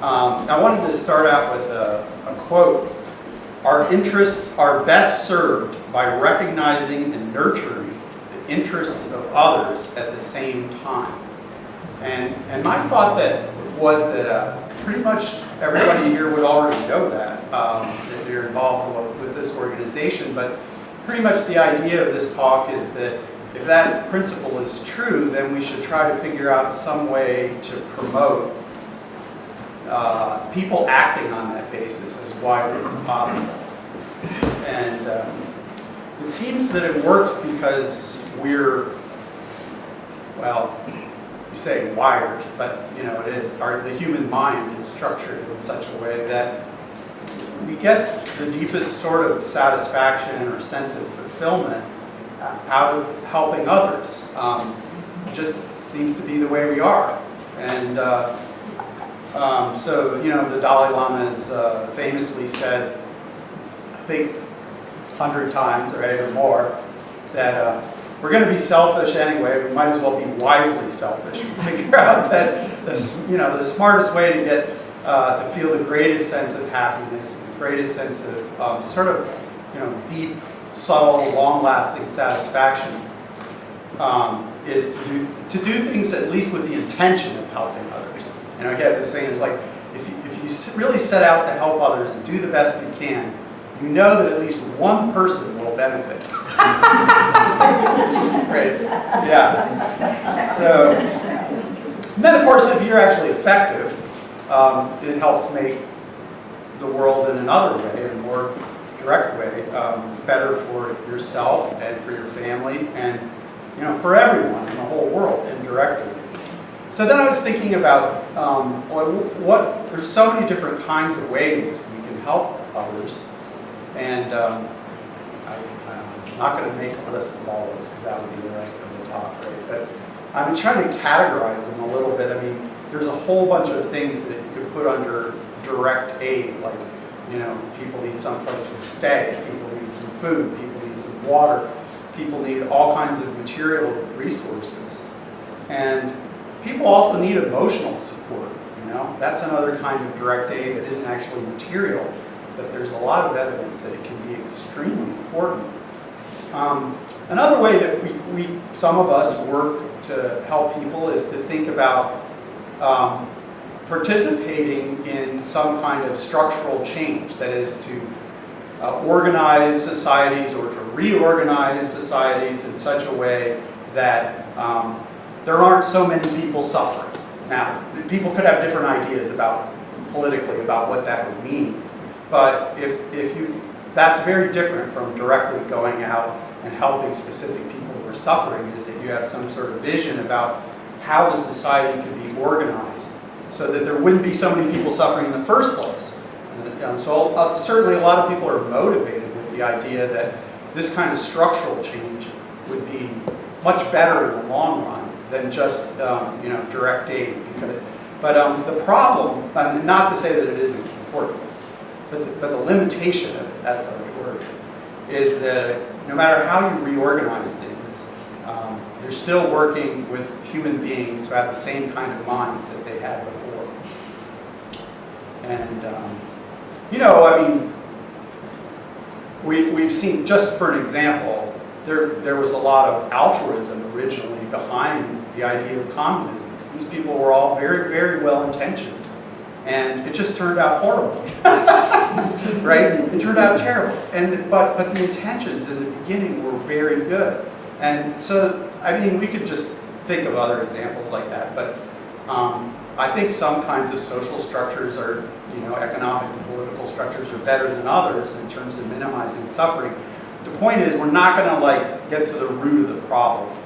I wanted to start out with a quote. Our interests are best served by recognizing and nurturing the interests of others at the same time. And my thought was that pretty much everybody here would already know that you're involved with this organization, but pretty much the idea of this talk is that if that principle is true, then we should try to figure out some way to promote people acting on that basis as widely as possible. And it seems that it works because we're, well, you say wired, but it is, the human mind is structured in such a way that we get the deepest sort of satisfaction or sense of fulfillment out of helping others. It just seems to be the way we are. And so, the Dalai Lama has famously said, I think 100 times or more, that we're going to be selfish anyway. We might as well be wisely selfish and figure out that the smartest way to get to feel the greatest sense of happiness, the greatest sense of sort of deep, subtle, long-lasting satisfaction is to do things at least with the intention of helping others. He has this thing. It's like if you really set out to help others and do the best you can, you know that at least one person will benefit. Right? Yeah. So, and then of course, if you're actually effective, it helps make the world in another way, in a more direct way, better for yourself and for your family and for everyone in the whole world indirectly. So then I was thinking about there's so many different kinds of ways we can help others, and I'm not going to make a list of all those because that would be the rest of the talk, right? But I've been trying to categorize them a little bit. I mean, there's a whole bunch of things that you could put under direct aid, like people need some place to stay, people need some food, people need some water, people need all kinds of material resources, and people also need emotional support. That's another kind of direct aid that isn't actually material, but there's a lot of evidence that it can be extremely important. Another way that some of us work to help people is to think about participating in some kind of structural change, that is to organize societies or to reorganize societies in such a way that there aren't so many people suffering. Now, people could have different ideas politically about what that would mean, but that's very different from directly going out and helping specific people who are suffering, is that you have some sort of vision about how the society could be organized so that there wouldn't be so many people suffering in the first place. So certainly a lot of people are motivated with the idea that this kind of structural change would be much better in the long run than just direct aid. But the problem, not to say that it isn't important, but the limitation of it, that's the right word, is that no matter how you reorganize things, you're still working with human beings who have the same kind of minds that they had before. And we've seen, just for an example, there was a lot of altruism originally behind the idea of communism. These people were all very, very well intentioned, and it just turned out horrible. Right? It turned out terrible. But the intentions in the beginning were very good. And so, we could just think of other examples like that, but I think some kinds of social structures are, economic and political structures are better than others in terms of minimizing suffering. The point is, we're not going to get to the root of the problem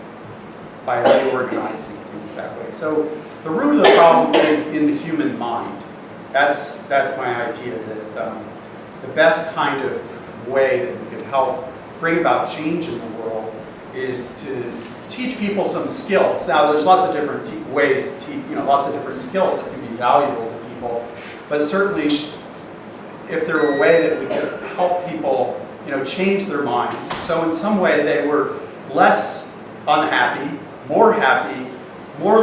by reorganizing things that way. So the root of the problem is in the human mind. That's my idea, that the best kind of way that we could help bring about change in the world is to teach people some skills. Now, there's lots of different ways to teach, lots of different skills that can be valuable to people, but certainly if there were a way that we could help people change their minds, so in some way they were less unhappy, more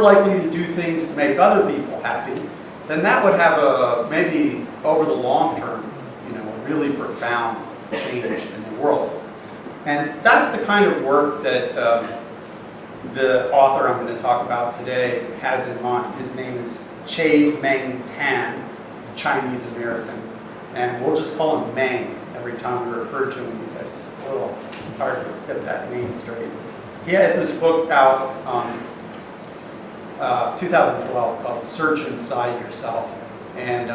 likely to do things to make other people happy, then that would have a, maybe over the long term, you know, a really profound change in the world. And that's the kind of work that the author I'm going to talk about today has in mind. His name is Meng Tan, he's a Chinese American, and we'll just call him Meng every time we refer to him because it's a little hard to get that name straight. He has this book out, 2012, called Search Inside Yourself, and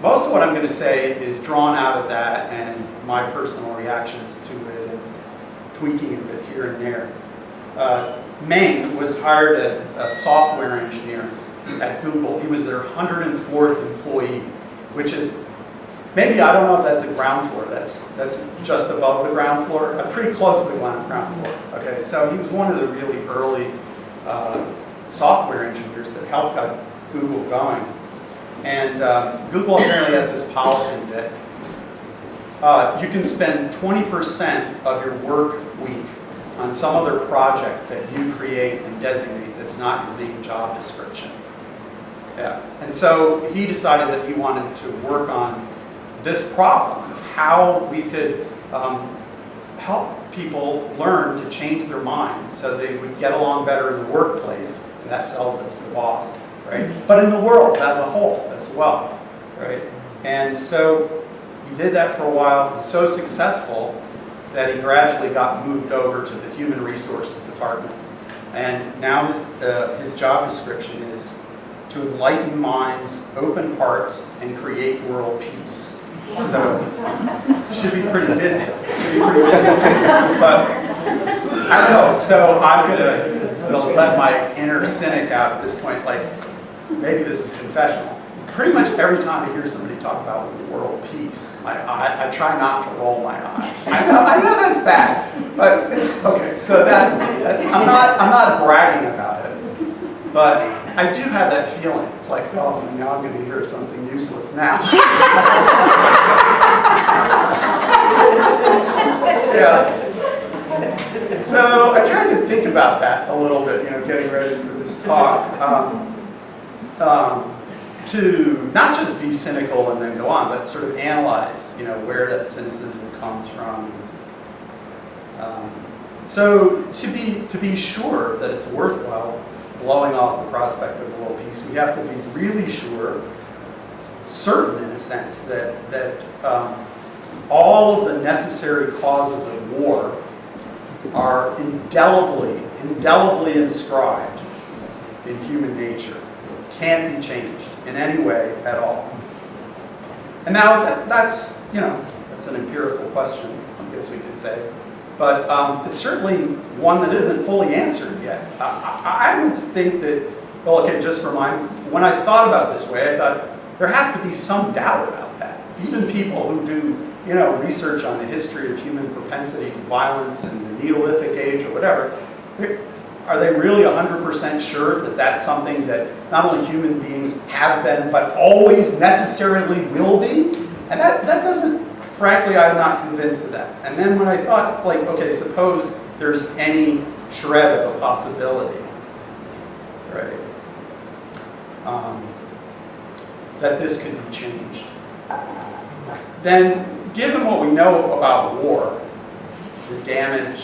most of what I'm going to say is drawn out of that and my personal reactions to it and tweaking of it here and there. Meng was hired as a software engineer at Google. He was their 104th employee, which is maybe, I don't know if that's the ground floor. That's just above the ground floor, pretty close to the ground floor. Okay, so he was one of the really early software engineers that helped get Google going. And Google apparently has this policy that you can spend 20% of your work week on some other project that you create and designate that's not your main job description. Yeah. And so he decided that he wanted to work on this problem of how we could help people learn to change their minds so they would get along better in the workplace. That sells it to the boss, right? But in the world as a whole as well, right? And so he did that for a while. He was so successful that he gradually got moved over to the Human Resources Department. And now his job description is to enlighten minds, open hearts, and create world peace. So, should be pretty busy. But, I don't know, so I'm gonna let my inner cynic out at this point, like, maybe this is confessional. Pretty much every time I hear somebody talk about world peace, I try not to roll my eyes. I know that's bad, but it's okay. So that's me. I'm not bragging about it, but I do have that feeling. It's like, oh, now I'm going to hear something useless now. Yeah. So I tried to think about that a little bit, you know, getting ready for this talk. To not just be cynical and then go on, but sort of analyze, you know, where that cynicism comes from. So to be sure that it's worthwhile blowing off the prospect of world peace, we have to be really sure, certain in a sense, that all of the necessary causes of war are indelibly inscribed in human nature, can't be changed in any way at all. And now that's an empirical question, I guess we could say. But it's certainly one that isn't fully answered yet. I would think that, well, okay, just for when I thought about it this way, I thought there has to be some doubt about that. Even people who do, you know, research on the history of human propensity to violence in the Neolithic age or whatever, are they really 100% sure that that's something that not only human beings have been, but always necessarily will be? And that doesn't, frankly, I'm not convinced of that. And then when I thought, like, okay, suppose there's any shred of a possibility, right, that this could be changed, then given what we know about war, the damage,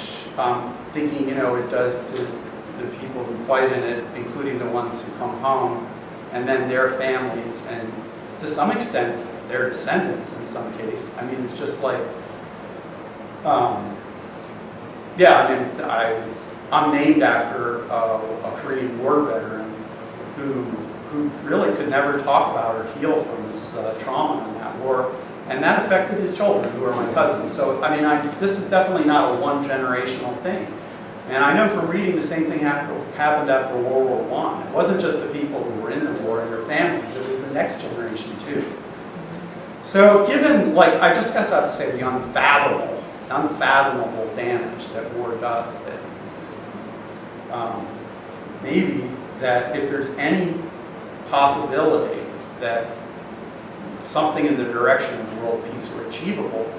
thinking, you know, it does to the people who fight in it, including the ones who come home, and then their families, and to some extent, their descendants in some case. I mean, it's just like, yeah, I mean, I'm named after a Korean War veteran who really could never talk about or heal from his trauma in that war, and that affected his children, who are my cousins. So, I mean, this is definitely not a one-generational thing. And I know from reading the same thing happened after World War I. It wasn't just the people who were in the war and their families, it was the next generation too. So given, like, I just guess I have to say the unfathomable damage that war does, that maybe that if there's any possibility that something in the direction of world peace were achievable,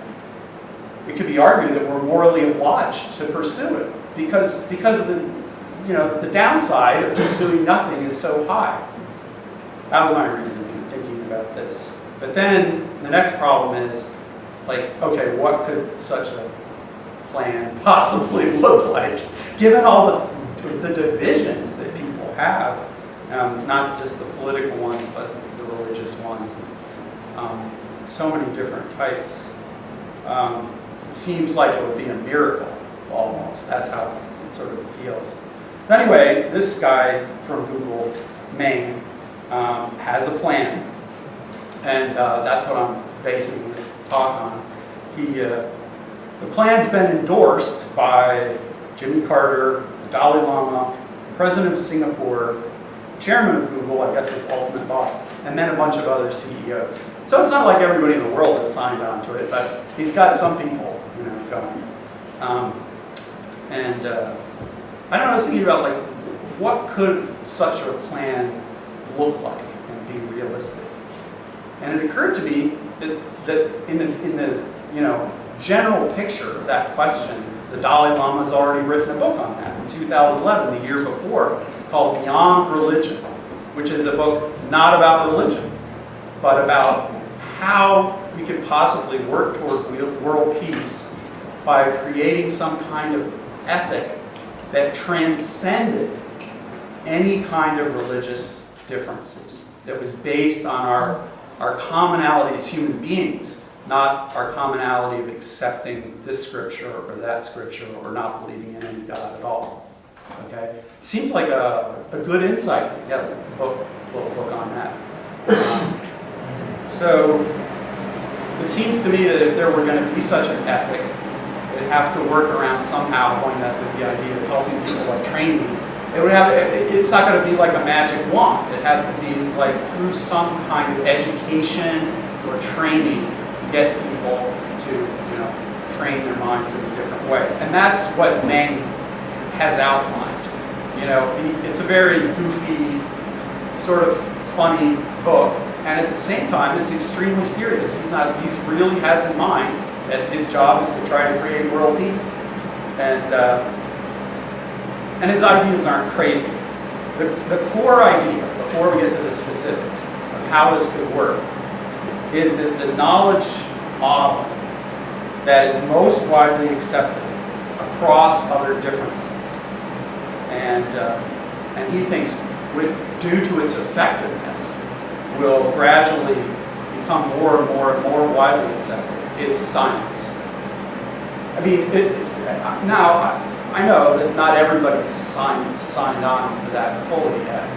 it could be argued that we're morally obliged to pursue it because of the downside of just doing nothing is so high. That was my reasoning. about this. But then the next problem is, like, okay, what could such a plan possibly look like, given all the divisions that people have, not just the political ones, but the religious ones, so many different types. It seems like it would be a miracle, almost. That's how it sort of feels. Anyway, this guy from Google, Meng, has a plan, and that's what I'm basing this talk on. The plan's been endorsed by Jimmy Carter, the Dalai Lama, the President of Singapore, Chairman of Google, I guess his ultimate boss, and then a bunch of other CEOs. So it's not like everybody in the world has signed on to it, but he's got some people, going. I don't know, I was thinking about, like, what could such a plan look like and be realistic? And it occurred to me that in the general picture of that question, the Dalai Lama has already written a book on that in 2011, the year before, called Beyond Religion, which is a book not about religion, but about how we could possibly work toward world peace by creating some kind of ethic that transcended any kind of religious differences, that was based on our commonality as human beings, not our commonality of accepting this scripture or that scripture or not believing in any God at all. Okay? It seems like a good insight. Yeah, a little book on that. So it seems to me that if there were going to be such an ethic, it'd have to work around somehow going up with the idea of helping people, like training. It's not going to be like a magic wand. It has to be like through some kind of education or training, get people to train their minds in a different way. And that's what Meng has outlined. It's a very goofy, sort of funny book, and at the same time, it's extremely serious. He really has in mind that his job is to try to create world peace. And his ideas aren't crazy. The core idea, before we get to the specifics of how this could work, is that the knowledge model that is most widely accepted across other differences, and he thinks, due to its effectiveness, will gradually become more and more and more widely accepted, is science. I mean, now I know that not everybody's signed on to that fully yet,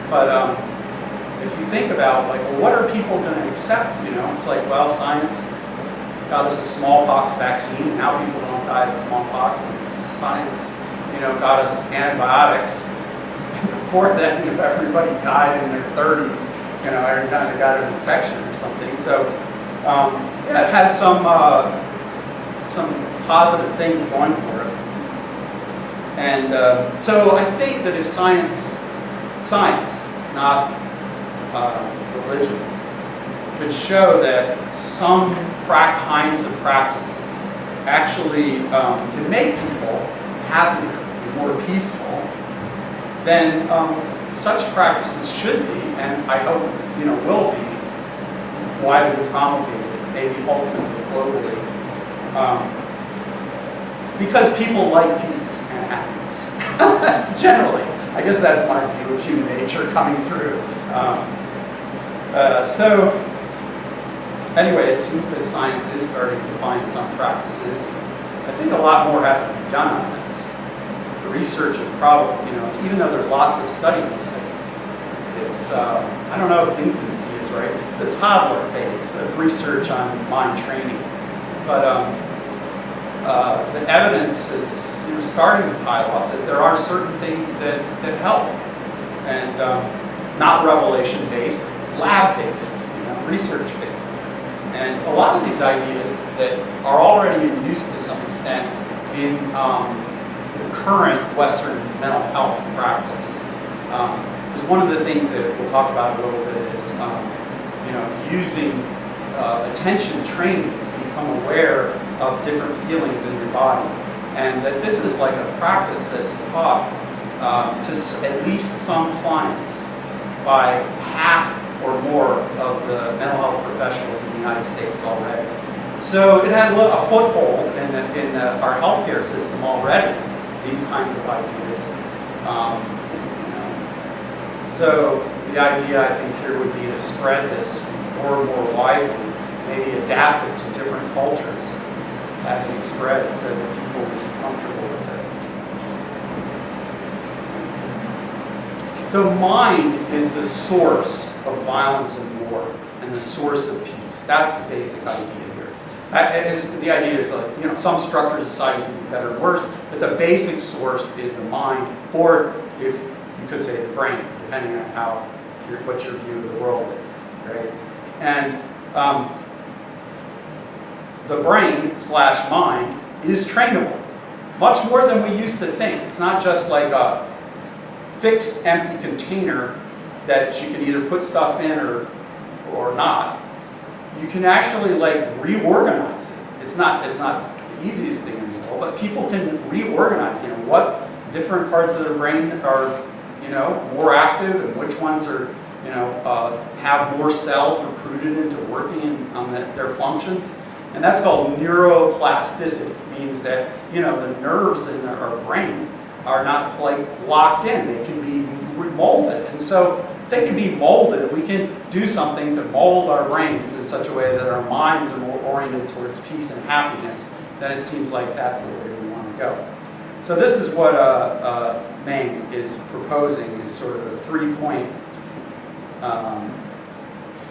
but if you think about, like, well, what are people going to accept? It's like, well, science got us a smallpox vaccine, and now people don't die of smallpox, and science, got us antibiotics. And before then, everybody died in their 30s, every time they got an infection or something. So, yeah, it has some positive things going for it. And so I think that if science, not religion, could show that some kinds of practices actually can make people happier and more peaceful, then such practices should be, and I hope will be, widely promulgated, maybe ultimately globally, because people like peace and happiness. Generally, I guess that's my view of human nature coming through. So anyway, it seems that science is starting to find some practices. I think a lot more has to be done on this. The research is probably, even though there are lots of studies, it's, I don't know if infancy is right, it's the toddler phase of research on mind training. But the evidence is starting to pile up that there are certain things that help, and not revelation-based, lab-based, research-based. And a lot of these ideas that are already in use to some extent in the current Western mental health practice is one of the things that we'll talk about a little bit is using attention training to become aware of different feelings in your body, and that this is like a practice that's taught to at least some clients by half or more of the mental health professionals in the United States already. So it has a foothold in our healthcare system already, these kinds of ideas. So the idea, I think, here would be to spread this more and more widely, maybe adapt it to different cultures as it spreads so that people will be comfortable with it. So mind is the source of violence and war and the source of peace. That's the basic idea here. The idea is like, some structures of society can be better or worse, but the basic source is the mind, or if you could say the brain, depending on what your view of the world is, right? And the brain/mind is trainable, much more than we used to think. It's not just like a fixed empty container that you can either put stuff in or not. You can actually reorganize it. It's not the easiest thing in the world, but people can reorganize. What different parts of their brain are more active, and which ones are have more cells recruited into working on their functions. And that's called neuroplasticity. It means that the nerves in our brain are not locked in. They can be molded. And so if they can be molded, if we can do something to mold our brains in such a way that our minds are more oriented towards peace and happiness, then it seems like that's the way we want to go. So this is what Meng is proposing, is sort of a 3-point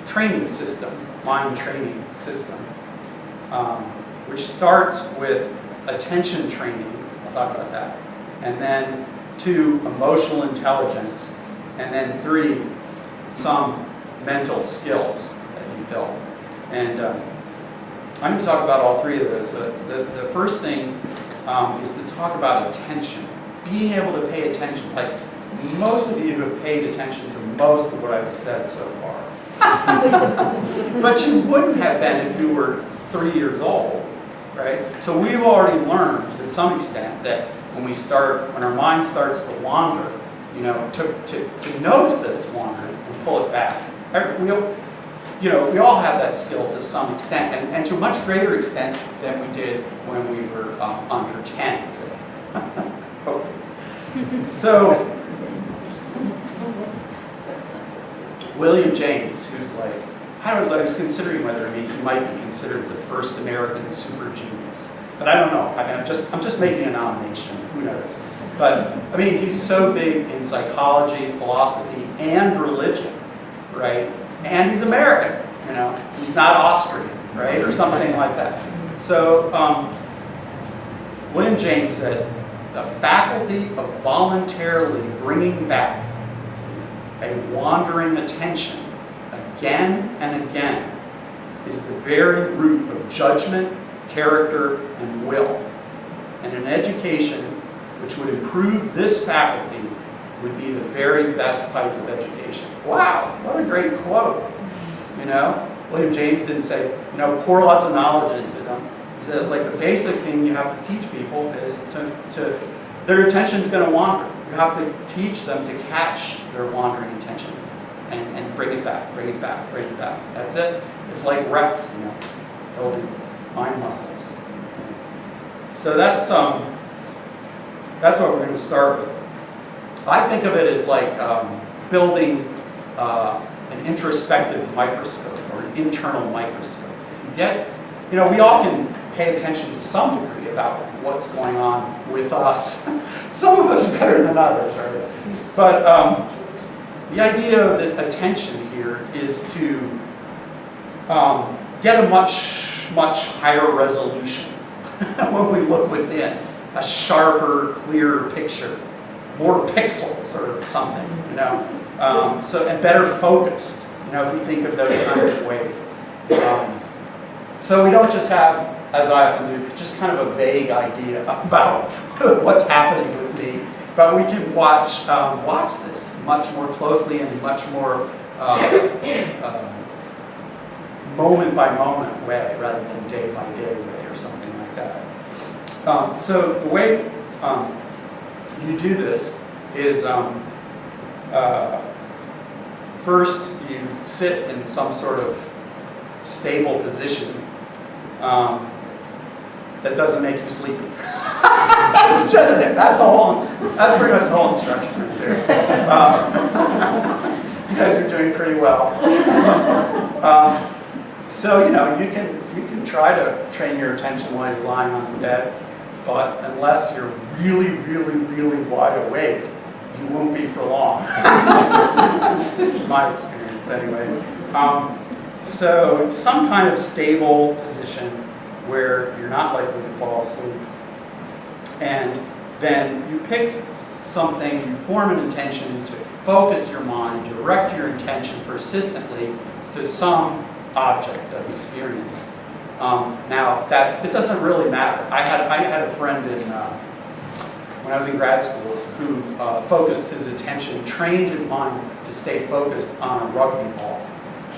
training system, mind training system, which starts with attention training. I'll talk about that. And then 2, emotional intelligence. And then 3, some mental skills that you build. And I'm going to talk about all 3 of those. The first thing is to talk about attention. Being able to pay attention. Like, most of you have paid attention to most of what I've said so far. But you wouldn't have been if you were 3 years old, right? So we've already learned to some extent that when our mind starts to wander, to notice that it's wandering and pull it back. We all have that skill to some extent, and to a much greater extent than we did when we were under 10, say. So, William James, who's I was considering whether he might be considered the first American super genius. But I don't know. I'm just making a nomination. Who knows? But he's so big in psychology, philosophy, and religion, right? And he's American. He's not Austrian, right, or something like that. So William James said, "The faculty of voluntarily bringing back a wandering attention again and again is the very root of judgment, character, and will. And an education which would improve this faculty would be the very best type of education." Wow, what a great quote. William James didn't say, pour lots of knowledge into them. He said, the basic thing you have to teach people is to their attention's going to wander. You have to teach them to catch their wandering attention and bring it back, bring it back, bring it back. That's it. It's like reps, building mind muscles. So that's what we're going to start with. I think of it as building an introspective microscope or an internal microscope. If you get, we all can pay attention to some degree about what's going on with us. Some of us better than others, right? But the idea of the attention here is to get a much, much higher resolution when we look within, a sharper, clearer picture, more pixels or something, and better focused, if we think of those kinds of ways. So we don't just have, as I often do, just kind of a vague idea about what's happening with me, but we can watch this much more closely and much more moment by moment way rather than day by day way or something like that. So the way you do this is First, you sit in some sort of stable position that doesn't make you sleepy. That's just it. That's pretty much the whole instruction right there. You guys are doing pretty well. So you can try to train your attention while you're lying on the bed, but unless you're really, really, really wide awake, you won't be for long. This is my experience anyway. So some kind of stable position where you're not likely to fall asleep. And then you pick something, you form an intention to focus your mind, direct your attention persistently to some object of experience. Now, it doesn't really matter. I had a friend when I was in grad school who focused his attention, trained his mind to stay focused on a rugby ball.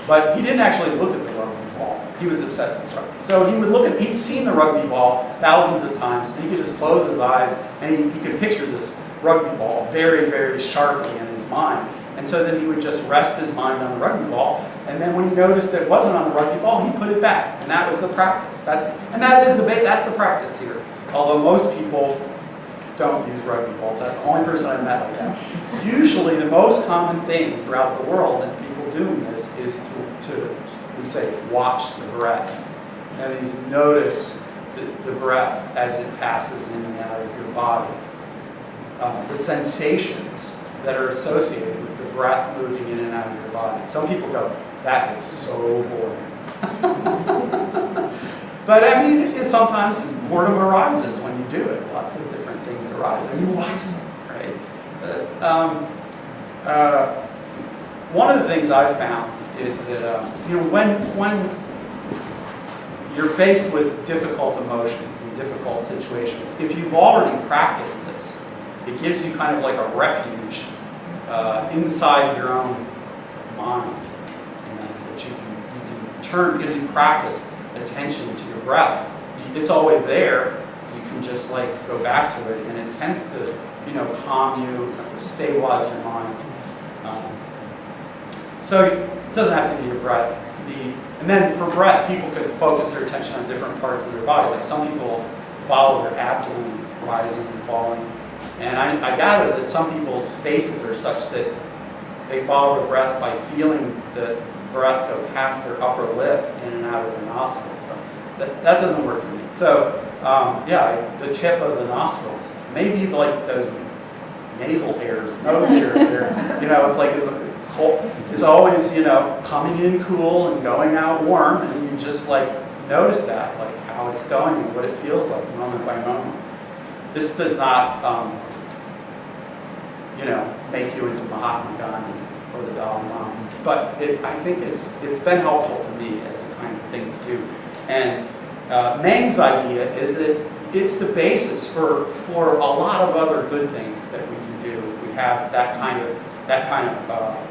But he didn't actually look at the rugby ball. He was obsessed with rugby. So he'd seen the rugby ball thousands of times, and he could just close his eyes, and he could picture this rugby ball very, very sharply in his mind. And so then he would just rest his mind on the rugby ball, and then when he noticed it wasn't on the rugby ball, he put it back. And that was the practice. That's the practice here. Although most people don't use rugby balls. That's the only person I've met like that. Usually the most common thing throughout the world in people doing this is to we say, watch the breath. That is, notice the breath as it passes in and out of your body. The sensations that are associated with the breath moving in and out of your body. Some people go, that is so boring. But I mean, sometimes boredom arises when you do it. Lots of different things arise, and you watch them, right? One of the things I've found is that when you're faced with difficult emotions and difficult situations, if you've already practiced this, it gives you kind of like a refuge inside your own mind, that you can turn because you practice attention to your breath. It's always there. You can just like go back to it, and it tends to calm you, stabilize your mind. So it doesn't have to be your breath. It could be, and then for breath, people could focus their attention on different parts of their body. Like some people follow their abdomen rising and falling. And I gather that some people's faces are such that they follow their breath by feeling the breath go past their upper lip in and out of their nostrils. But that doesn't work for me. So, the tip of the nostrils, maybe like those nasal hairs, nose hairs there, it's like it's always, coming in cool and going out warm, and you just like notice that, like how it's going and what it feels like moment by moment. This does not, make you into Mahatma Gandhi or the Dalai Lama, but I think it's been helpful to me as a kind of thing to do. And Meng's idea is that it's the basis for a lot of other good things that we can do if we have that kind of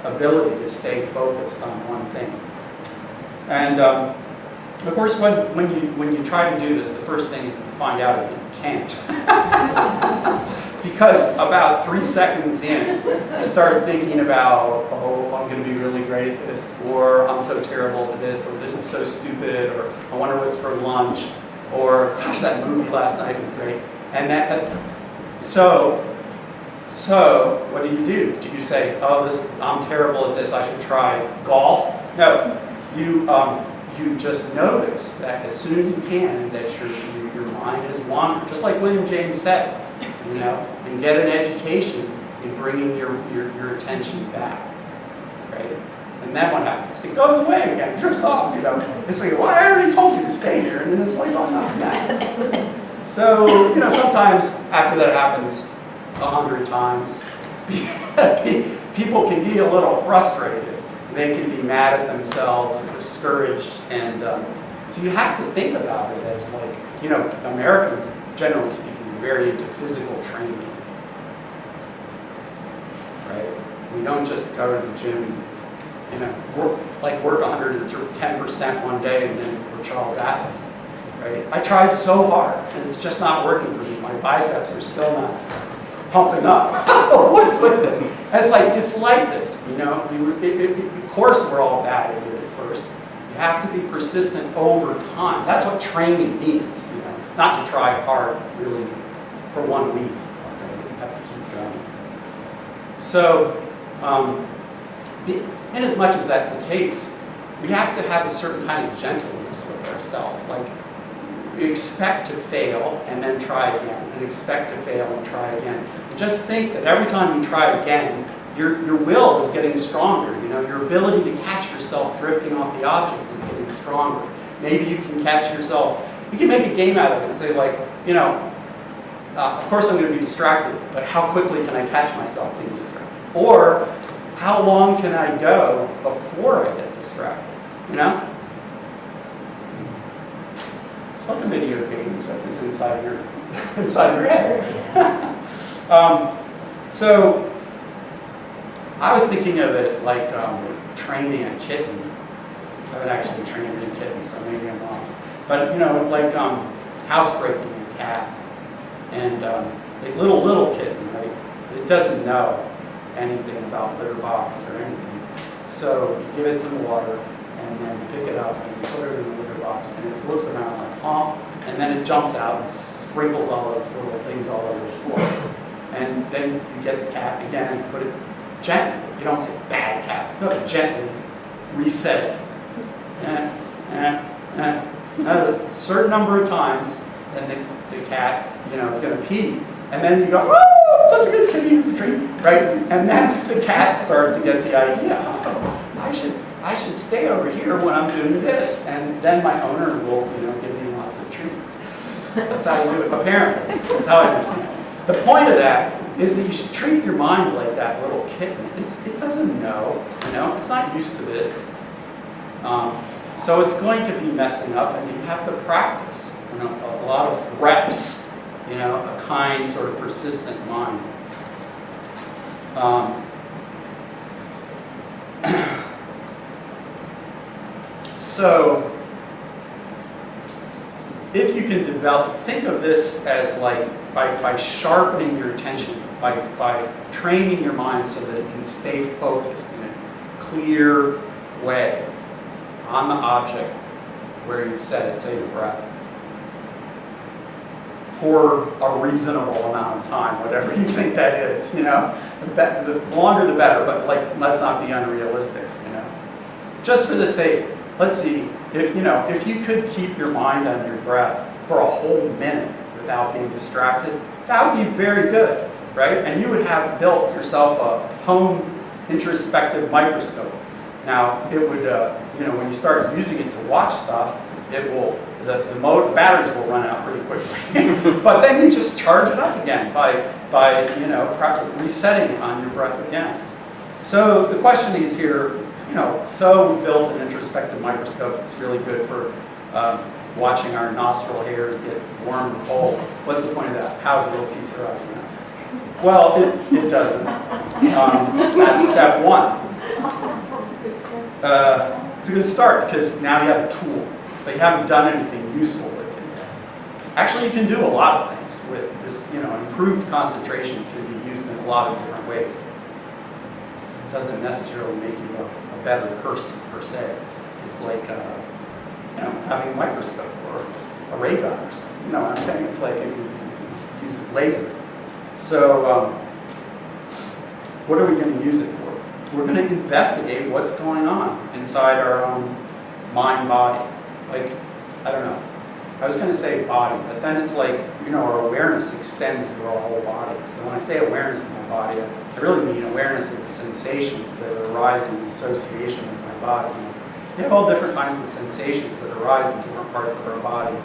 ability to stay focused on one thing. And of course, when you try to do this, the first thing you find out is that you can't. Because about 3 seconds in, you start thinking about, oh, I'm going to be really great at this, or I'm so terrible at this, or this is so stupid, or I wonder what's for lunch, or gosh, that movie last night was great. And so what do? Do you say, oh, I'm terrible at this, I should try golf? No, you just notice that as soon as you can, that your mind is wandering, just like William James said, and get an education in bringing your attention back, right? And then what happens? It goes away again, it drifts off, It's like, well, I already told you to stay here, and then it's like, oh, not that. So, sometimes after that happens 100 times, people can be a little frustrated. They can be mad at themselves and discouraged, and so you have to think about it as like, Americans, generally speaking, are very into physical training, right? We don't just go to the gym, work 110% one day and then we're Charles Atlas, right? I tried so hard and it's just not working for me. My biceps are still not pumping up. What's with this? And it's like this, you know. Of course, we're all bad at it at first. You have to be persistent over time. That's what training means, you know. Not to try hard, really, for 1 week. Okay? You have to keep going. So, in as much as that's the case, we have to have a certain kind of gentleness with ourselves. Like, we expect to fail and then try again, and expect to fail and try again. And just think that every time you try again, your will is getting stronger. You know, your ability to catch yourself drifting off the object is getting stronger. Maybe you can catch yourself. You can make a game out of it and say, like, you know, of course I'm going to be distracted, but how quickly can I catch myself being distracted? Or how long can I go before I get distracted? You know? It's like a video game, except it's inside your head. So I was thinking of it like training a kitten. I haven't actually trained a kitten, so maybe I'm wrong. But you know, like housebreaking a cat, and a little kitten, right? It doesn't know anything about litter box or anything. So you give it some water, and then you pick it up and you put it in the litter box, and it looks around like, huh? And then it jumps out and sprinkles all those little things all over the floor. And then you get the cat again and put it gently. You don't say bad cat. No, gently reset it. A certain number of times, then the cat, you know, is going to pee. And then you go, oh, such a good kitty who's a treat, right? And then the cat starts to get the idea, oh, I should stay over here when I'm doing this. And then my owner will, you know, give me lots of treats. That's how you do it, apparently. That's how I understand it. The point of that is that you should treat your mind like that little kitten. It doesn't know, you know, it's not used to this. So it's going to be messing up, and you have to practice, you know, a lot of reps, you know, a kind, sort of persistent mind. So if you can develop, think of this as like by sharpening your attention, by training your mind so that it can stay focused in a clear way on the object where you've set it, say your breath, for a reasonable amount of time, whatever you think that is, you know. The longer the better, but like, let's not be unrealistic, you know. Just for the sake, let's see, if you could keep your mind on your breath for a whole minute without being distracted, that would be very good, right? And you would have built yourself a home introspective microscope. Now, it would, when you start using it to watch stuff, it will, the batteries will run out pretty quickly. But then you just charge it up again by resetting on your breath again. So the question is here, so we built an introspective microscope. It's really good for watching our nostril hairs get warm and cold. What's the point of that? How's a little piece of ice now? Well, it doesn't. That's step one. It's a good start because now you have a tool, but you haven't done anything useful with it yet. Actually, you can do a lot of things with this. Improved concentration can be used in a lot of different ways. It doesn't necessarily make you a better person per se. It's like having a microscope or a ray gun or something. You know what I'm saying? It's like if you use a laser. So what are we going to use it for? We're going to investigate what's going on inside our own mind-body. Like, I don't know. I was going to say body, but then it's like, our awareness extends through our whole body. So when I say awareness of my body, I really mean awareness of the sensations that arise in association with my body. We have all different kinds of sensations that arise in different parts of our body,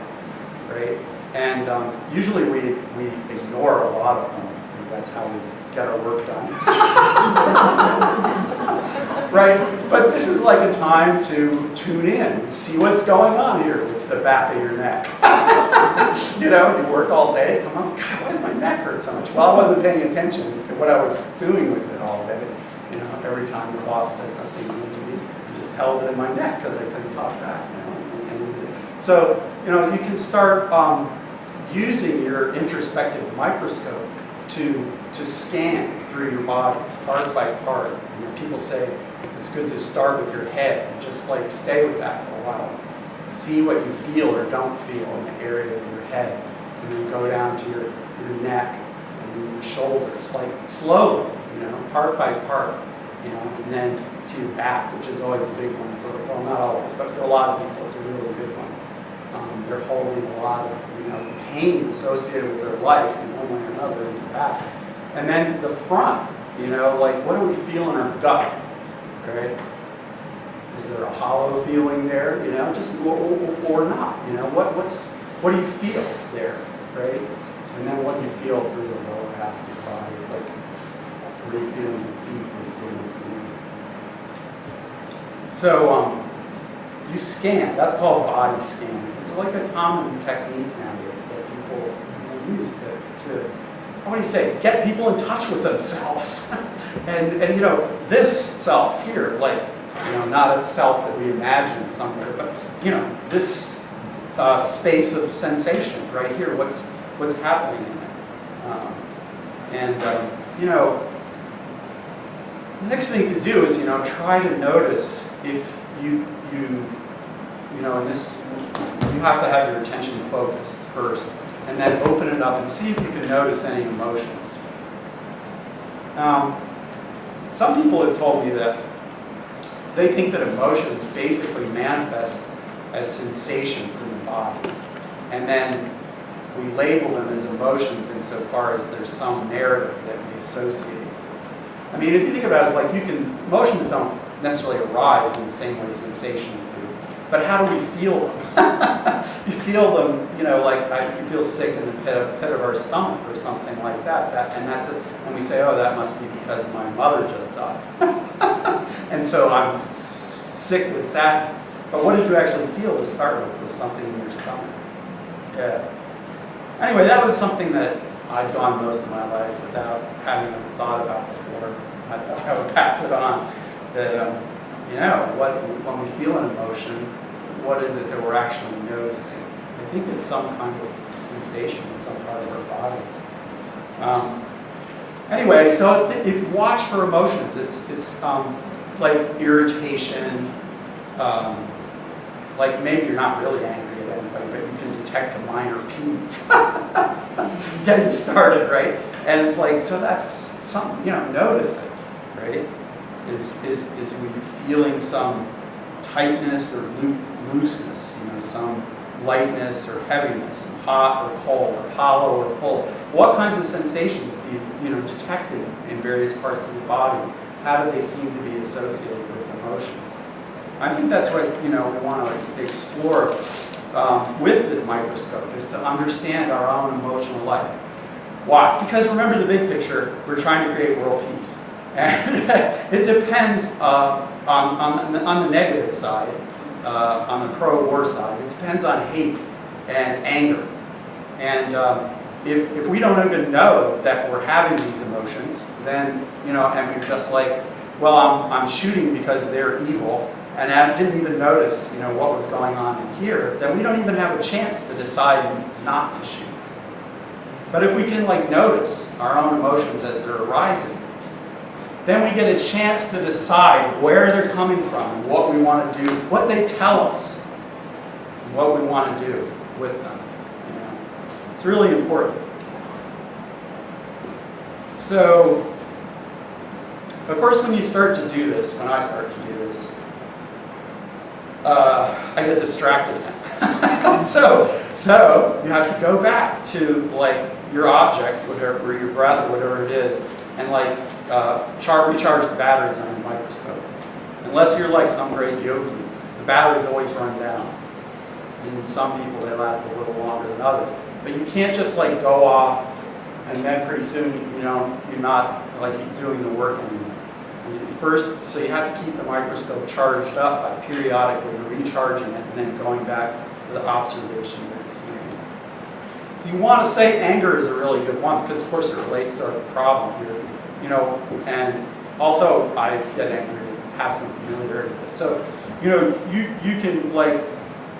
right? And usually we ignore a lot of them because that's how we get our work done. Right? But this is like a time to tune in and see what's going on here with the back of your neck. You work all day, come on, God, why does my neck hurt so much? Well, I wasn't paying attention to what I was doing with it all day. Every time the boss said something new to me, I just held it in my neck because I couldn't talk back. So, you can start using your introspective microscope to to scan through your body, part by part. You know, people say it's good to start with your head and just like stay with that for a while. See what you feel or don't feel in the area of your head, and then go down to your neck and your shoulders, like slowly, you know, part by part, you know, and then to your back, which is always a big one for, well, not always, but for a lot of people, it's a really good one. They're holding a lot of, you know, pain associated with their life in one way or another in the back. And then the front, you know, like what do we feel in our gut, right? Is there a hollow feeling there, you know, just or not, you know, what do you feel there, right? And then what do you feel through the lower half of your body, like what do you feel in your feet is a good one for me. So you scan, that's called body scanning. It's like a common technique nowadays that people, you know, use to what do you say, get people in touch with themselves. and you know, this self here, like, you know, not a self that we imagine somewhere, but you know, this space of sensation right here, what's happening in it. You know, the next thing to do is, you know, try to notice if you know, and this, you have to have your attention focused first, and then open it up and see if you can notice any emotions. Some people have told me that they think that emotions basically manifest as sensations in the body, and then we label them as emotions insofar as there's some narrative that we associate. I mean, if you think about it, it's like emotions don't necessarily arise in the same way sensations do, but how do we feel them? You feel them, you know, like you feel sick in the pit of our stomach or something like that. And that's it. And we say, oh, that must be because my mother just died. And so I'm sick with sadness. But what did you actually feel to start with? Was something in your stomach? Yeah. Anyway, that was something that I'd gone most of my life without having ever thought about before. I thought I would pass it on. That, you know, when we feel an emotion, what is it that we're actually noticing? I think it's some kind of sensation in some part of our body. Anyway, so if you watch for emotions, it's like irritation, like maybe you're not really angry at anybody, but you can detect a minor peeve getting started, right? And it's like, so that's something, you know, notice it, right? Is when you're feeling some tightness or looseness, you know, some lightness or heaviness, hot or cold, or hollow or full. What kinds of sensations do you know, detect in various parts of the body? How do they seem to be associated with emotions? I think that's what, you know, we want to explore with the microscope, is to understand our own emotional life. Why? Because remember the big picture, we're trying to create world peace. And it depends on the negative side, on the pro-war side. It depends on hate and anger. And if we don't even know that we're having these emotions, then, you know, and we're just like, well, I'm shooting because they're evil, and I didn't even notice, you know, what was going on in here, then we don't even have a chance to decide not to shoot. But if we can, like, notice our own emotions as they're arising, then we get a chance to decide where they're coming from, what we want to do, what they tell us, what we want to do with them. You know? It's really important. So, of course, when you start to do this, when I start to do this, I get distracted. So you have to go back to, like, your object, whatever, or your breath, or whatever it is, and like recharge the batteries on your microscope. Unless you're like some great yogi, the batteries always run down. In some people, they last a little longer than others. But you can't just like go off, and then pretty soon, you know, you're not like doing the work anymore. First, so you have to keep the microscope charged up by periodically recharging it and then going back to the observation of the experience. So you want to say anger is a really good one, because of course it relates to our problem here, you know, and also I get angry and have some familiarity with it. So, you know, you can, like,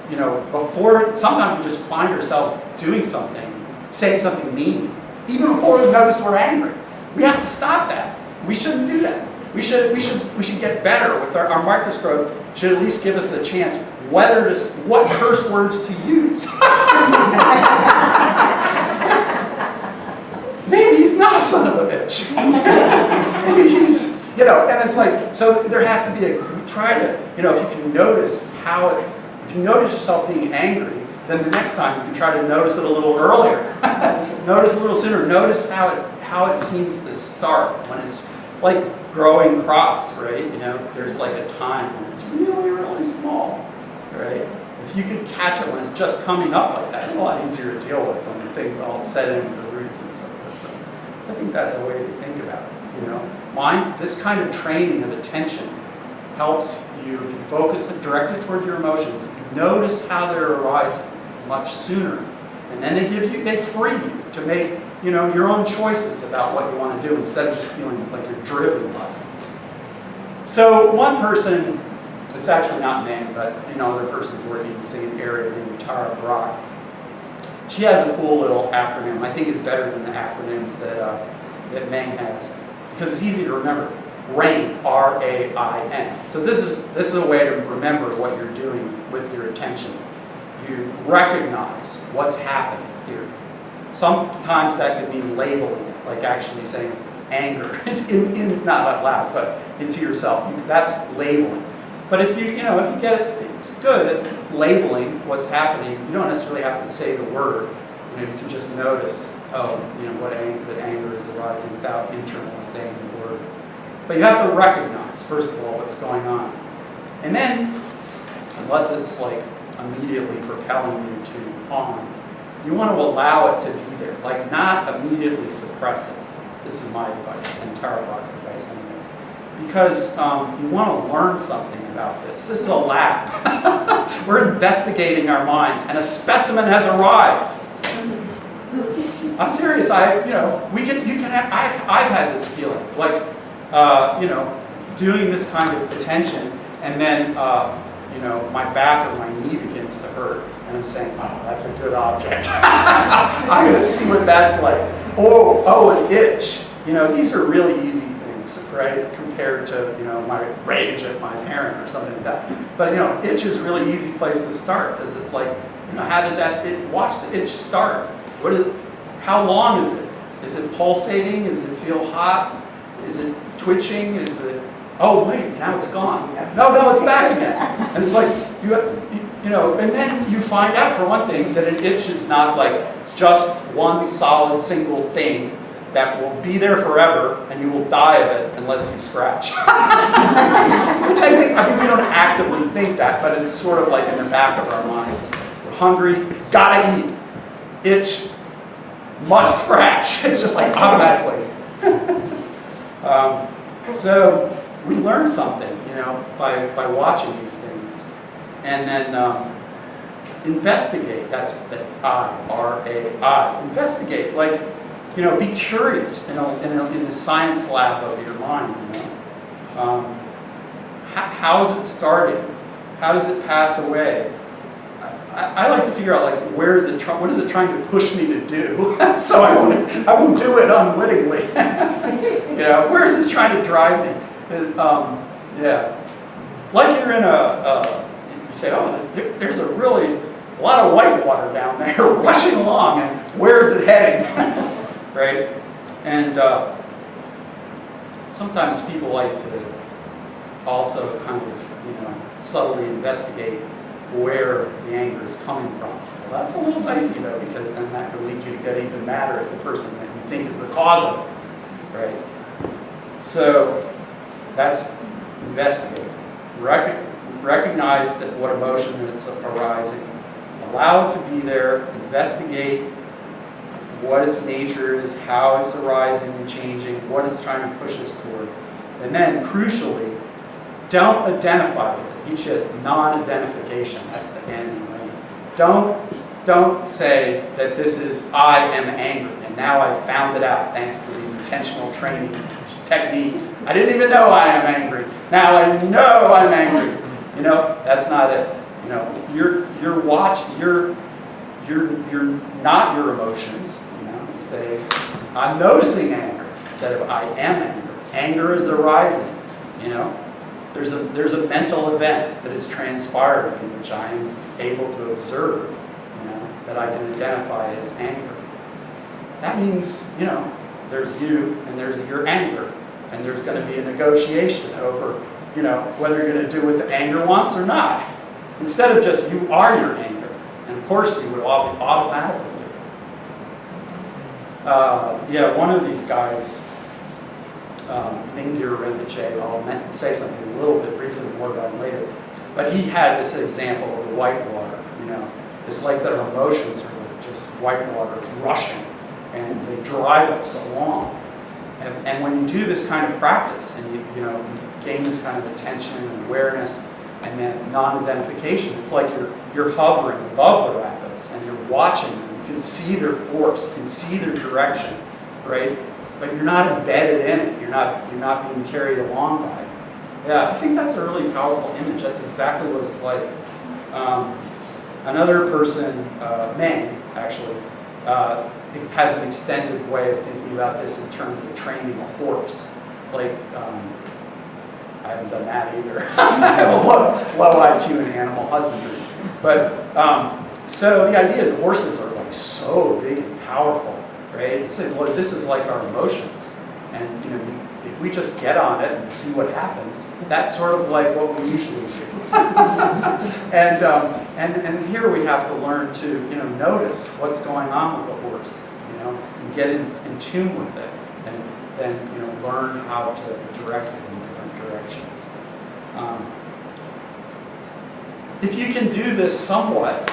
you know, before, sometimes we just find ourselves doing something, saying something mean, even before we've noticed we're angry. We have to stop that. We shouldn't do that. We should get better with our microscope. Should at least give us the chance what curse words to use. Maybe he's not a son of a bitch. Maybe he's, and it's like, so there has to be try to, if you can notice if you notice yourself being angry, then the next time you can try to notice it a little earlier. Notice a little sooner. Notice how it seems to start when it's like growing crops, right? There's like a time when it's really, really small, right? If you could catch it when it's just coming up like that, it's a lot easier to deal with when things all set in with the roots and so forth. So I think that's a way to think about it, This kind of training of attention helps you to focus and direct it toward your emotions. Notice how they're arising much sooner. And then they free you to make, your own choices about what you want to do instead of just feeling like you're driven by it. So one person, it's actually not named, but another person's working in the same area named Tara Brock. She has a cool little acronym. I think it's better than the acronyms that Meng has because it's easy to remember. RAIN, R-A-I-N. So this is a way to remember what you're doing with your attention. You recognize what's happening here. Sometimes that could mean labeling it, like actually saying anger. It's not out loud, but into yourself. That's labeling. But if you get it, it's good at labeling what's happening. You don't necessarily have to say the word. You can just notice, that anger is arising without internally saying the word. But you have to recognize, first of all, what's going on. And then, unless it's like immediately propelling you to harm, you want to allow it to be there, like not immediately suppress it. This is my advice, and Tara Brock's advice anyway. Because you want to learn something about this. This is a lab. We're investigating our minds, and a specimen has arrived. I'm serious. I've had this feeling, like, doing this kind of attention, and then, my back or my knee begins to hurt, and I'm saying, oh, that's a good object. I'm going to see what that's like. Oh, an itch. These are really easy things, right, compared to, my rage at my parent or something like that. But, itch is a really easy place to start, because it's like, how did watch the itch start? How long is it? Is it pulsating? Does it feel hot? Is it twitching? Is it, oh wait, now it's gone. No, it's back again. And it's like, and then you find out, for one thing, that an itch is not like just one solid single thing that will be there forever and you will die of it unless you scratch. Which I mean, we don't actively think that, but it's sort of like in the back of our minds. We're hungry, gotta eat. Itch, must scratch. It's just like automatically. So we learn something, by watching these things. And then investigate. That's I-R-A-I. Investigate. Like, be curious in the science lab of your mind. How is it starting? How does it pass away? I like to figure out, like, what is it trying to push me to do? So I won't do it unwittingly. Where is this trying to drive me? Like you're in you say, oh, there's a lot of white water down there rushing along, and where is it heading? Right? And sometimes people like to also kind of, subtly investigate where the anger is coming from. Well, that's a little dicey, though, because then that could lead you to get even madder at the person that you think is the cause of it, right? So that's investigate. Recognize that what emotion is arising. Allow it to be there. Investigate what its nature is, how it's arising and changing, what it's trying to push us toward. And then, crucially, don't identify with it. He says non-identification. That's the N, right? Don't say that this is, I am angry, and now I've found it out thanks to these intentional training techniques. I didn't even know I am angry. Now I know I'm angry. That's not it. You're not your emotions. You say, I'm noticing anger. instead of I am anger. Anger is arising, you know. There's a mental event that is transpiring in which I am able to observe, you know, that I can identify as anger. That means, you know, there's you and there's your anger, and there's going to be a negotiation over, you know, whether you're going to do what the anger wants or not. Instead of just you are your anger, and of course you would automatically do it. Yeah, one of these guys, Mingyur Rinpoche, I'll say something a little bit briefly more about him later, but he had this example of the white water. You know, it's like their emotions are like just white water rushing, and they drive us along. And when you do this kind of practice, and you know, you gain this kind of attention and awareness, and then non-identification, it's like you're hovering above the rapids, and you're watching them. You can see their force, you can see their direction, right? But you're not embedded in it. You're not being carried along by it. Yeah, I think that's a really powerful image. That's exactly what it's like. Another person, Meng, actually, has an extended way of thinking about this in terms of training a horse. Like, I haven't done that either. I have a low IQ in animal husbandry. But, so the idea is horses are like so big and powerful, right? It's like, well, this is like our emotions. And, you know, if we just get on it and see what happens, that's sort of like what we usually do. And here we have to learn to, you know, notice what's going on with the horse, you know, and get in tune with it, and then, you know, learn how to direct it in different directions. If you can do this somewhat,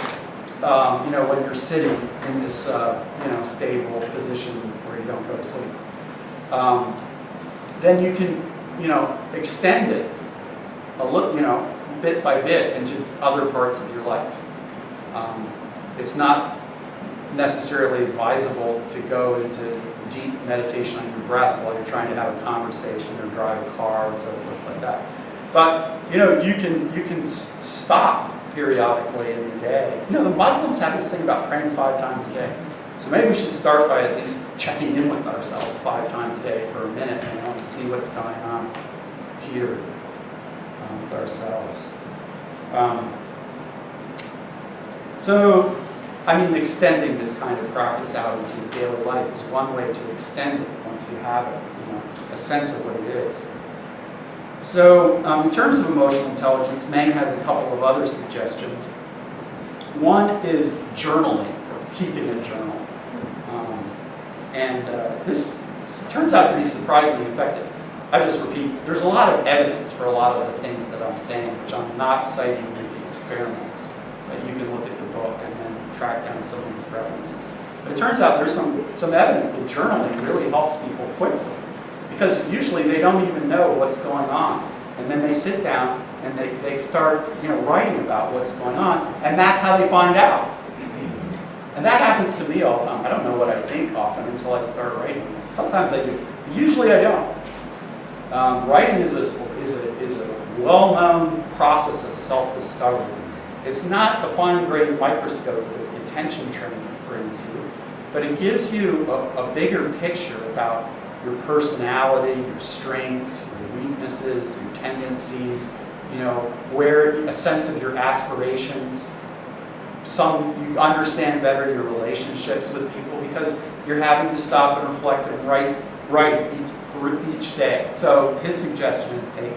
you know, when you're sitting in this, you know, stable position where you don't go to sleep, then you can, you know, extend it you know, bit by bit into other parts of your life. It's not necessarily advisable to go into deep meditation on your breath while you're trying to have a conversation or drive a car and so forth like that. But, you know, you can stop periodically in the day. You know, the Muslims have this thing about praying 5 times a day. So maybe we should start by at least checking in with ourselves 5 times a day for a minute, you know, and see what's going on here with ourselves. So, I mean, extending this kind of practice out into your daily life is one way to extend it once you have it, you know, a sense of what it is. So, in terms of emotional intelligence, Meng has a couple of other suggestions. One is journaling, keeping a journal. This turns out to be surprisingly effective. I just repeat, there's a lot of evidence for a lot of the things that I'm saying, which I'm not citing in the experiments, but you can look at the book and then track down some of these references. But it turns out there's some evidence that journaling really helps people quickly, because usually they don't even know what's going on. And then they sit down and they start, you know, writing about what's going on, and that's how they find out. And that happens to me all the time. I don't know what I think often until I start writing. Sometimes I do. Usually I don't. Writing is a well-known process of self-discovery. It's not the fine-grained microscope that attention training brings you, but it gives you a bigger picture about your personality, your strengths, your weaknesses, your tendencies, you know, where a sense of your aspirations. You understand better your relationships with people because you're having to stop and reflect and write each day. So his suggestion is take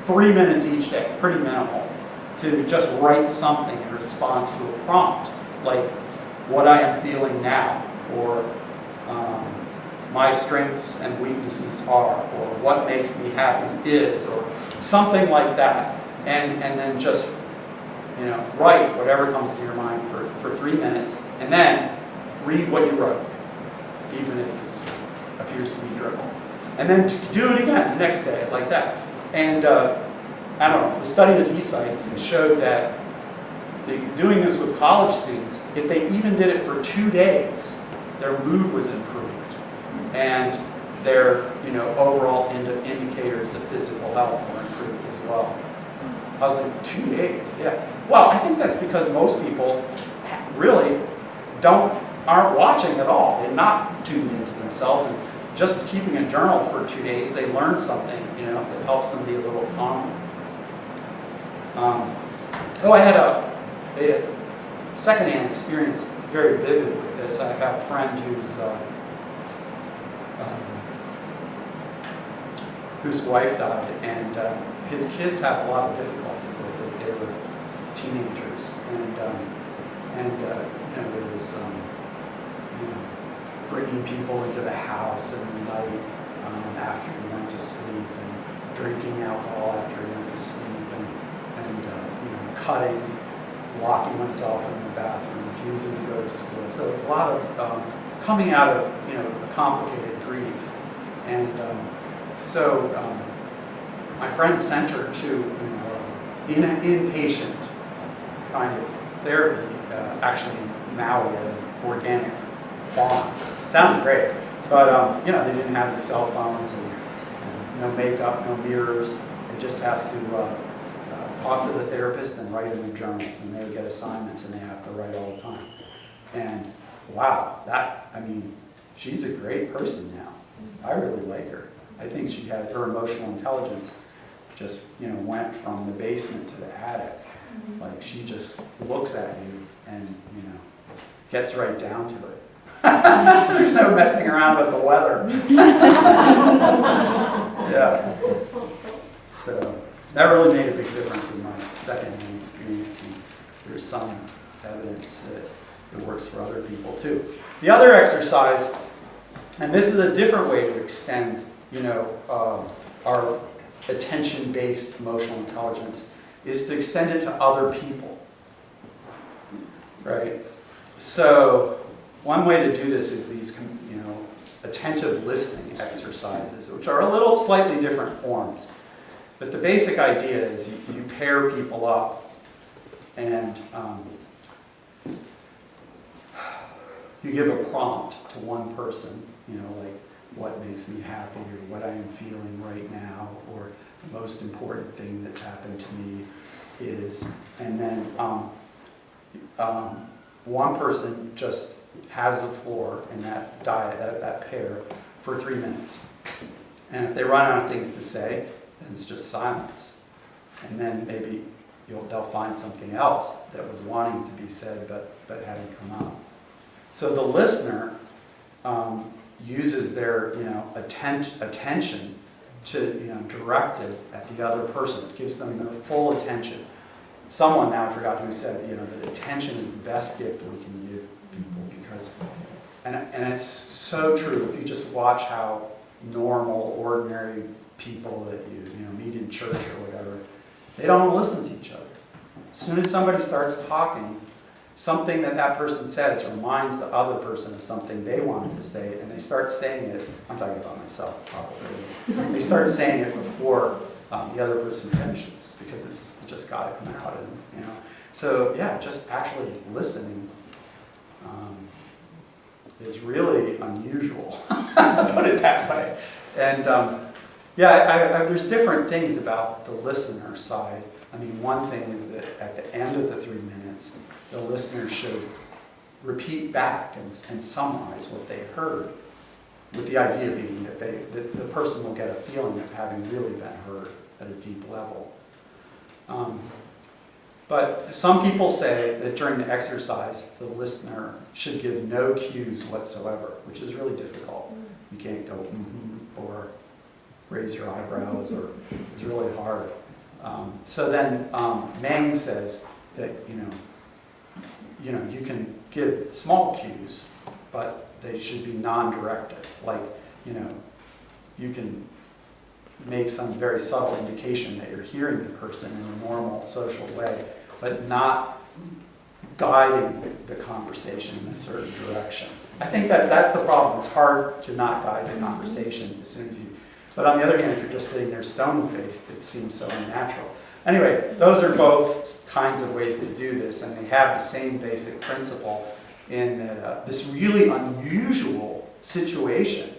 3 minutes each day, pretty minimal, to just write something in response to a prompt, like what I am feeling now, or my strengths and weaknesses are, or what makes me happy is, or something like that, and then just, you know, write whatever comes to your mind for 3 minutes, and then read what you wrote, even if it appears to be dribble. And then to do it again the next day, like that. And I don't know, the study that he cites showed that doing this with college students, if they even did it for 2 days, their mood was improved, and their, you know, overall indicators of physical health were improved as well. I was like, 2 days? Yeah. Well, I think that's because most people really aren't watching at all. They're not tuned into themselves. And just keeping a journal for 2 days, they learn something, that helps them be a little calmer. I had a secondhand experience, very vivid with this. I have a friend whose wife died, and his kids had a lot of difficulty with it. They were teenagers, and there was bringing people into the house at night after he went to sleep, and drinking alcohol after he went to sleep, and cutting, locking oneself in the bathroom, refusing to go to school. So it's a lot of coming out of a complicated grief, and so my friend sent her to inpatient kind of therapy, actually in Maui at an organic farm. Sounded great, but they didn't have the cell phones and no makeup, no mirrors. They just have to talk to the therapist and write in their journals, and they would get assignments and they have to write all the time. And wow, she's a great person now. I really like her. I think she had her emotional intelligence just went from the basement to the attic. Like she just looks at you and gets right down to it. There's no messing around with the weather. Yeah. So that really made a big difference in my second-hand experience, and there's some evidence that it works for other people too. The other exercise, and this is a different way to extend, our attention-based emotional intelligence, is to extend it to other people, right? So one way to do this is these, attentive listening exercises, which are a little slightly different forms. But the basic idea is you pair people up, and you give a prompt to one person, like what makes me happy, or what I am feeling right now, or the most important thing that's happened to me is, and then one person just has the floor in that that pair for 3 minutes. And if they run out of things to say, then it's just silence. And then maybe they'll find something else that was wanting to be said but hadn't come out. So the listener uses their attention to direct it at the other person. It gives them their full attention. Someone, now I forgot who said that attention is the best gift we can give people, because and it's so true. If you just watch how normal, ordinary people that you meet in church or whatever, they don't listen to each other. As soon as somebody starts talking, something that person says reminds the other person of something they wanted to say, and they start saying it. I'm talking about myself, probably. They start saying it before the other person finishes, because it's just got to come out. And so yeah, just actually listening is really unusual. Put it that way. And there's different things about the listener side. One thing is that at the end of the 3 minutes, the listener should repeat back and summarize what they heard, with the idea being that the person will get a feeling of having really been heard at a deep level. But some people say that during the exercise, the listener should give no cues whatsoever, which is really difficult. You can't go or raise your eyebrows, or it's really hard. So then Meng says that you can give small cues, but they should be non-directive. Like you can make some very subtle indication that you're hearing the person in a normal social way, but not guiding the conversation in a certain direction. I think that's the problem. It's hard to not guide the conversation as soon as you... But on the other hand, if you're just sitting there stony-faced, it seems so unnatural. Anyway, those are both kinds of ways to do this, and they have the same basic principle in that this really unusual situation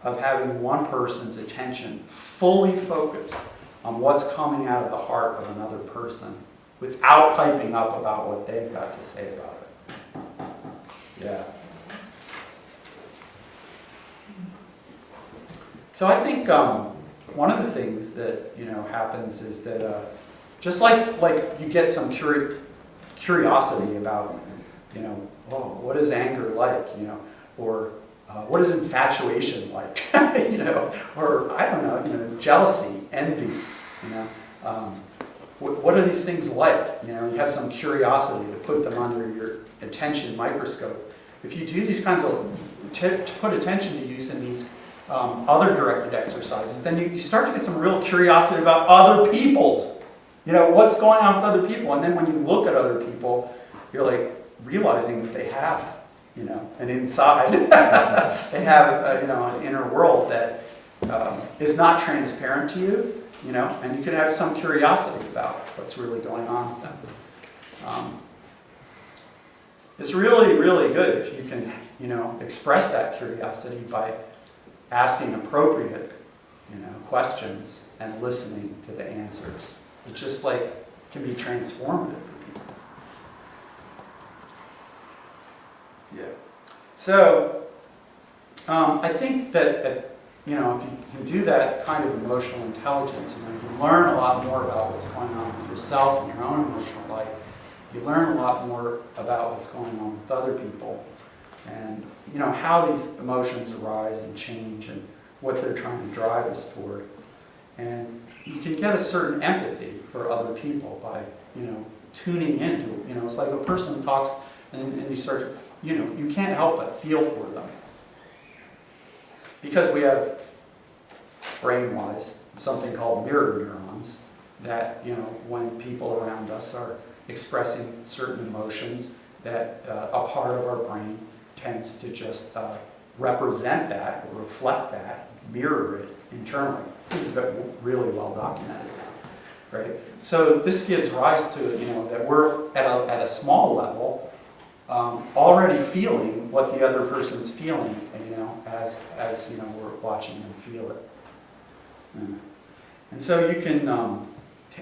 of having one person's attention fully focused on what's coming out of the heart of another person without piping up about what they've got to say about it. Yeah. So I think one of the things that happens is that just like you get some curiosity about oh, what is anger like, or what is infatuation like, or I don't know, jealousy, envy, what are these things like? You have some curiosity to put them under your attention microscope. If you do these kinds of put attention to use in these other directed exercises, then you start to get some real curiosity about other people's, what's going on with other people. And then when you look at other people, you're like realizing that they have, an inside, they have, an inner world that is not transparent to you, and you can have some curiosity about what's really going on with them. It's really, really good if you can, express that curiosity by asking appropriate, questions and listening to the answers. It just can be transformative for people. Yeah. So I think that if you can do that kind of emotional intelligence, you can learn a lot more about what's going on with yourself and your own emotional life. You learn a lot more about what's going on with other people, and how these emotions arise and change, and what they're trying to drive us toward. And you can get a certain empathy for other people by tuning into. It's like a person talks, and you start to, you can't help but feel for them, because we have brain-wise something called mirror neurons that when people around us are expressing certain emotions, that a part of our brain tends to just represent that or reflect that, mirror it internally. This is really well documented now, right? So this gives rise to that we're at a small level already feeling what the other person's feeling, as we're watching them feel it. And so you can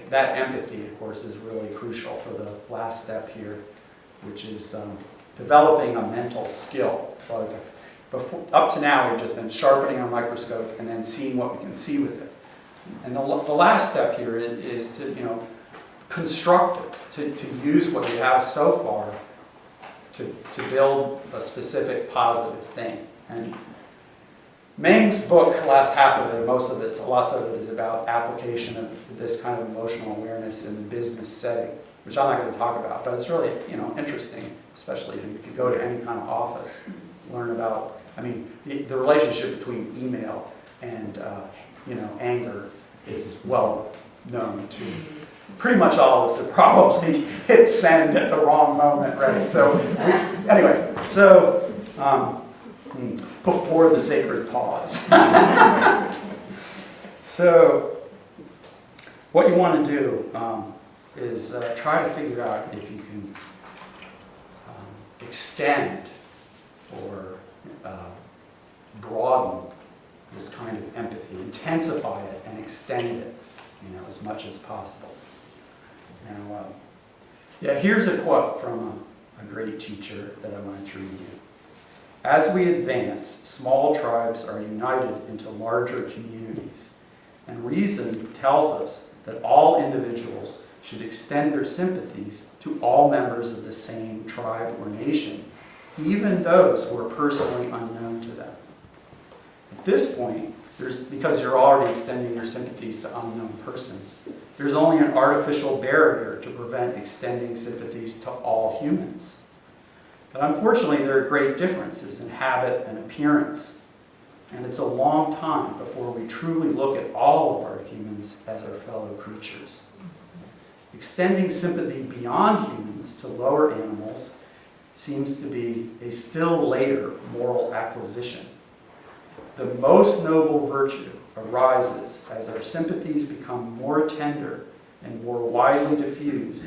that empathy, of course, is really crucial for the last step here, which is developing a mental skill. Up to now, we've just been sharpening our microscope and then seeing what we can see with it. And the last step here is to, construct it, to use what you have so far to build a specific positive thing. And Meng's book, the last half of it, most of it, lots of it is about application of this kind of emotional awareness in the business setting, which I'm not going to talk about, but it's really, interesting, especially if you go to any kind of office, learn about, the relationship between email and, anger is well known to pretty much all of us that probably hit send at the wrong moment, right? So, anyway, before the sacred pause. So, what you want to do is try to figure out if you can extend or broaden this kind of empathy, intensify it and extend it, as much as possible. Now, here's a quote from a great teacher that I want to read you. As we advance, small tribes are united into larger communities, and reason tells us that all individuals should extend their sympathies to all members of the same tribe or nation, even those who are personally unknown to them. At this point, because you're already extending your sympathies to unknown persons, there's only an artificial barrier to prevent extending sympathies to all humans. But unfortunately, there are great differences in habit and appearance, and it's a long time before we truly look at all of our humans as our fellow creatures. Extending sympathy beyond humans to lower animals seems to be a still later moral acquisition. The most noble virtue arises as our sympathies become more tender and more widely diffused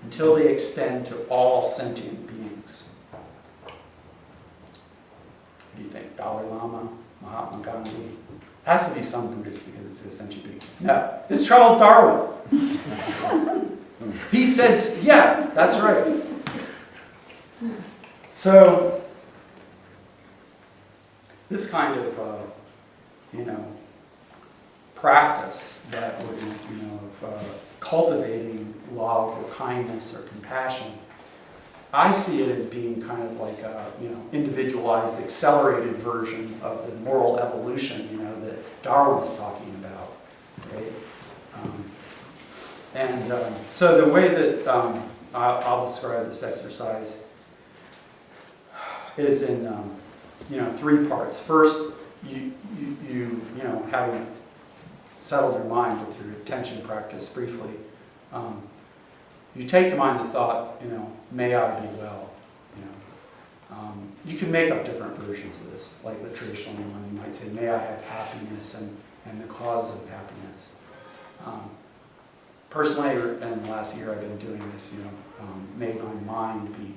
until they extend to all sentient beings. What do you think? Dalai Lama? Mahatma Gandhi? It has to be some Buddhist because it says sentient being. No, it's Charles Darwin. He said, yeah, that's right. So, this kind of practice that would, of cultivating love or kindness or compassion, I see it as being kind of like a, individualized, accelerated version of the moral evolution, that Darwin is talking about, right? So the way that I'll describe this exercise is in, 3 parts. First, you having settled your mind with your attention practice briefly, you take to mind the thought, may I be well. You can make up different versions of this, like the traditional one. You might say, may I have happiness and the cause of happiness. Personally, in the last year I've been doing this, may my mind be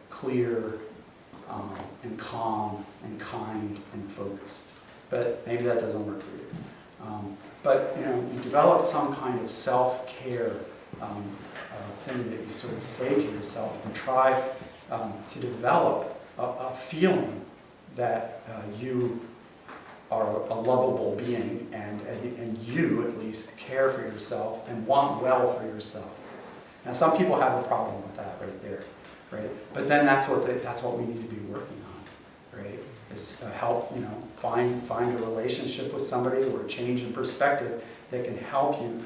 clear and calm and kind and focused. But maybe that doesn't work for you. But you develop some kind of self-care thing that you sort of say to yourself and try to develop a feeling that you are a lovable being and you at least care for yourself and want well for yourself. Now some people have a problem with that right there, right? But then that's what we need to be working on, right? Is help, find a relationship with somebody or a change in perspective that can help you,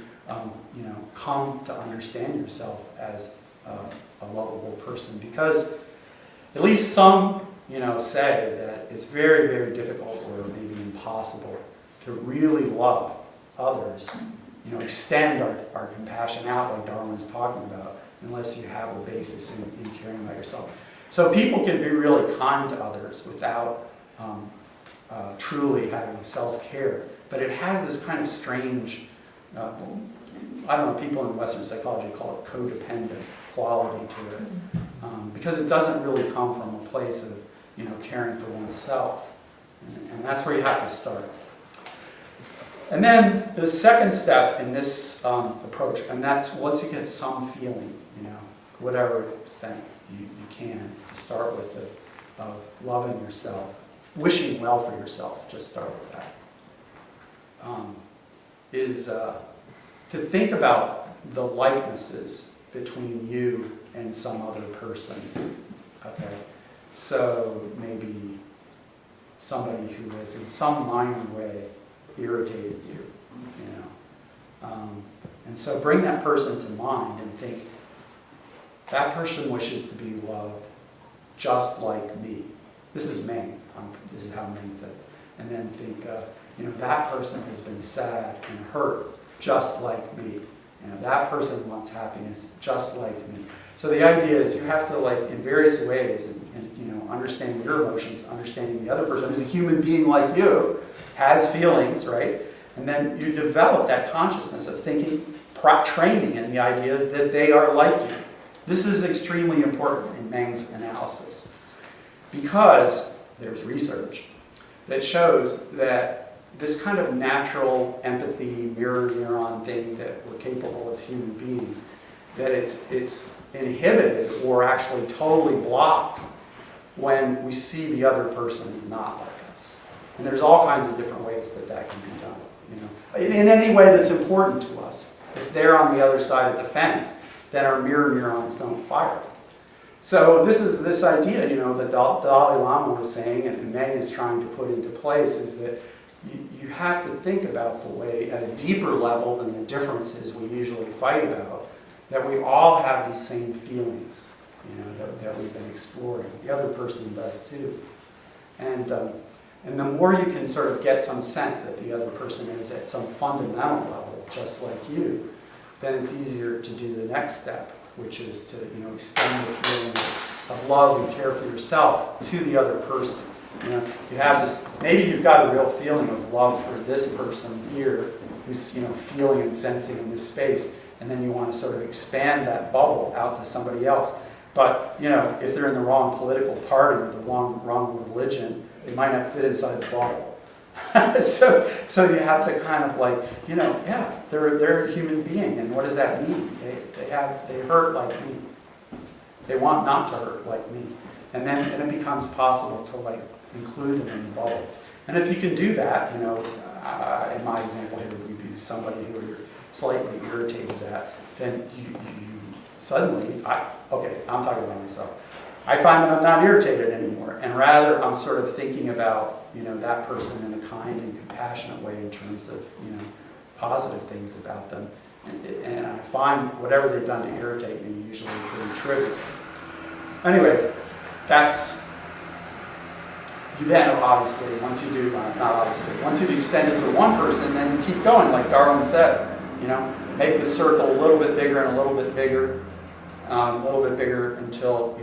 come to understand yourself as a lovable person. Because at least some, say that it's very, very difficult or maybe impossible to really love others, extend our compassion out like Darwin's talking about, unless you have a basis in caring about yourself. So people can be really kind to others without truly having self-care. But it has this kind of strange, I don't know, people in Western psychology call it codependent quality to it. Because it doesn't really come from a place of, caring for oneself. And that's where you have to start. And then the second step in this approach, and that's once you get some feeling, whatever extent you can, to start with of loving yourself, wishing well for yourself, just start with that, is to think about the likenesses between you and some other person. Okay, so maybe somebody who has in some minor way irritated you, and so bring that person to mind and think, that person wishes to be loved just like me. This is Meng. This is how Meng says it. And then think, that person has been sad and hurt just like me. That person wants happiness just like me. So the idea is you have to, in various ways, and understanding your emotions, understanding the other person who's a human being like you, has feelings, right? And then you develop that consciousness of thinking, training in the idea that they are like you. This is extremely important in Meng's analysis because there's research that shows that this kind of natural empathy, mirror neuron thing that we're capable as human beings, that it's inhibited or actually totally blocked when we see the other person is not like us. And there's all kinds of different ways that can be done. In any way that's important to us. If they're on the other side of the fence, then our mirror neurons don't fire. So this is this idea, that Dalai Lama was saying, and Meng is trying to put into place, is that you have to think about the way, at a deeper level than the differences we usually fight about, that we all have these same feelings, that we've been exploring. The other person does too. And the more you can sort of get some sense that the other person is at some fundamental level, just like you, then it's easier to do the next step, which is to extend the feeling of love and care for yourself to the other person. You have this, maybe you've got a real feeling of love for this person here, who's feeling and sensing in this space, and then you want to sort of expand that bubble out to somebody else. But if they're in the wrong political party or the wrong religion, they might not fit inside the bubble. so you have to kind of they're a human being, and what does that mean? They hurt like me. They want not to hurt like me, and then it becomes possible to include them in the bubble. And if you can do that, in my example here would be somebody who you're slightly irritated at, then you suddenly, okay, I'm talking about myself. I find that I'm not irritated anymore, and rather I'm sort of thinking about, that person in a kind and compassionate way in terms of, positive things about them. And I find whatever they've done to irritate me usually pretty trivial. Anyway, you then obviously, once you've extended to one person, then you keep going, like Darwin said, make the circle a little bit bigger and a little bit bigger, until,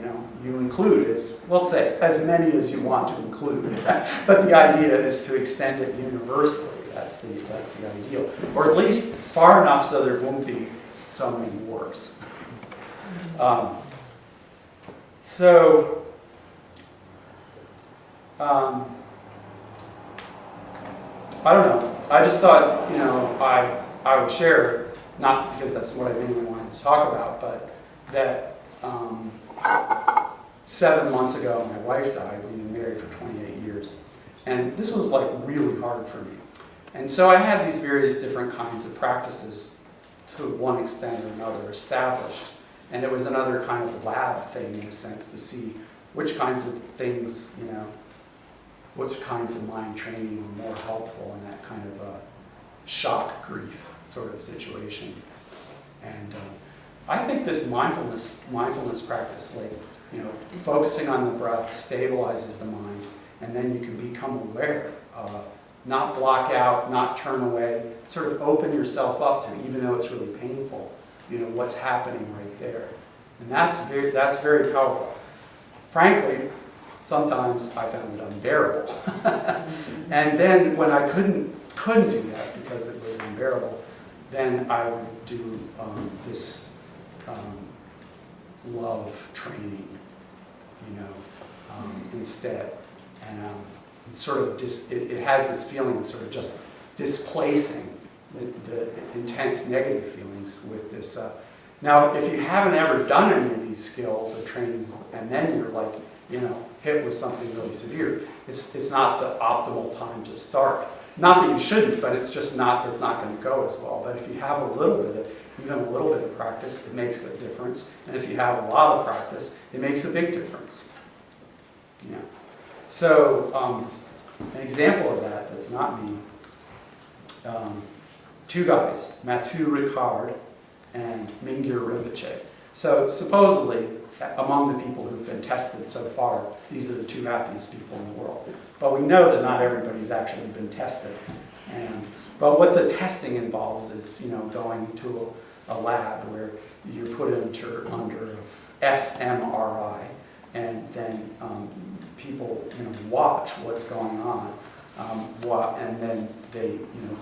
you include, say, as many as you want to include. But the idea is to extend it universally. That's the ideal. Or at least far enough so there won't be so many wars. I don't know. I just thought, I would share, not because that's what I mainly wanted to talk about, but that 7 months ago my wife died. We've been married for 28 years. And this was really hard for me. And so I had these various different kinds of practices to one extent or another established. And it was another kind of lab thing in a sense to see which kinds of things, which kinds of mind training were more helpful in that kind of shock grief sort of situation. And I think this mindfulness practice, focusing on the breath stabilizes the mind, and then you can become aware, not block out, not turn away, sort of open yourself up to, even though it's really painful, what's happening right there. And that's very powerful. Frankly, sometimes I found it unbearable. And then when I couldn't do that because it was unbearable, then I would do this love training, instead. And sort of it has this feeling of sort of just displacing the intense negative feelings with this. Now, if you haven't ever done any of these skills or trainings, and then you're hit with something really severe, it's not the optimal time to start. Not that you shouldn't, but it's not going to go as well. But if you have even a little bit of practice, it makes a difference. And if you have a lot of practice, it makes a big difference. Yeah. So, an example of that's not me. 2 guys, Matthieu Ricard and Mingyur Rinpoche. So supposedly, among the people who've been tested so far, these are the 2 happiest people in the world. But we know that not everybody's actually been tested. But what the testing involves is, going to a lab where you're put under fMRI, and then people watch what's going on, and then they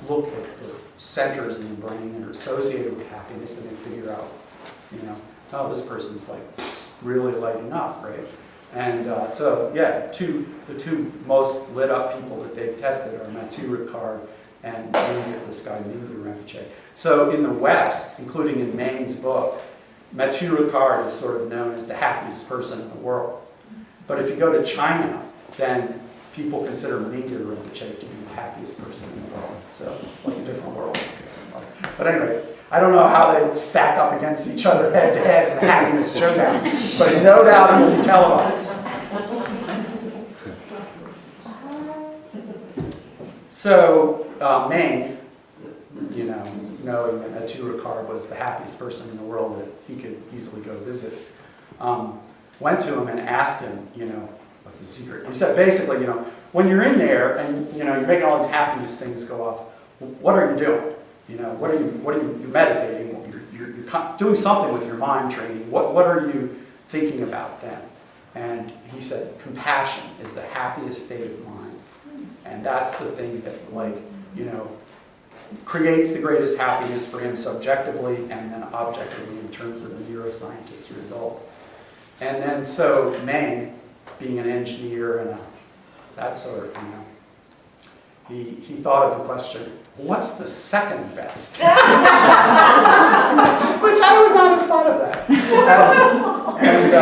look at the centers in the brain that are associated with happiness, and they figure out, oh, this person's really lighting up, right? And the 2 most lit up people that they've tested are Matthieu Ricard and this guy Mingyur Rinpoche. So in the West, including in Meng's book, Matthieu Ricard is sort of known as the happiest person in the world. But if you go to China, then people consider Mingyur Rinpoche to be the happiest person in the world. So it's a different world. But anyway, I don't know how they stack up against each other head to head in the happiness showdown, but no doubt it will be televised. So Meng, knowing that Matthieu Ricard was the happiest person in the world that he could easily go visit, went to him and asked him, what's the secret? He said, basically, when you're in there and you're making all these happiness things go off, what are you doing? You're meditating, you're doing something with your mind training. What are you thinking about then? And he said, compassion is the happiest state of mind. And that's the thing that, creates the greatest happiness for him subjectively and then objectively in terms of the neuroscientist's results. And then so Meng, being an engineer and that sort, he thought of the question, what's the second best? Which I would not have thought of that. And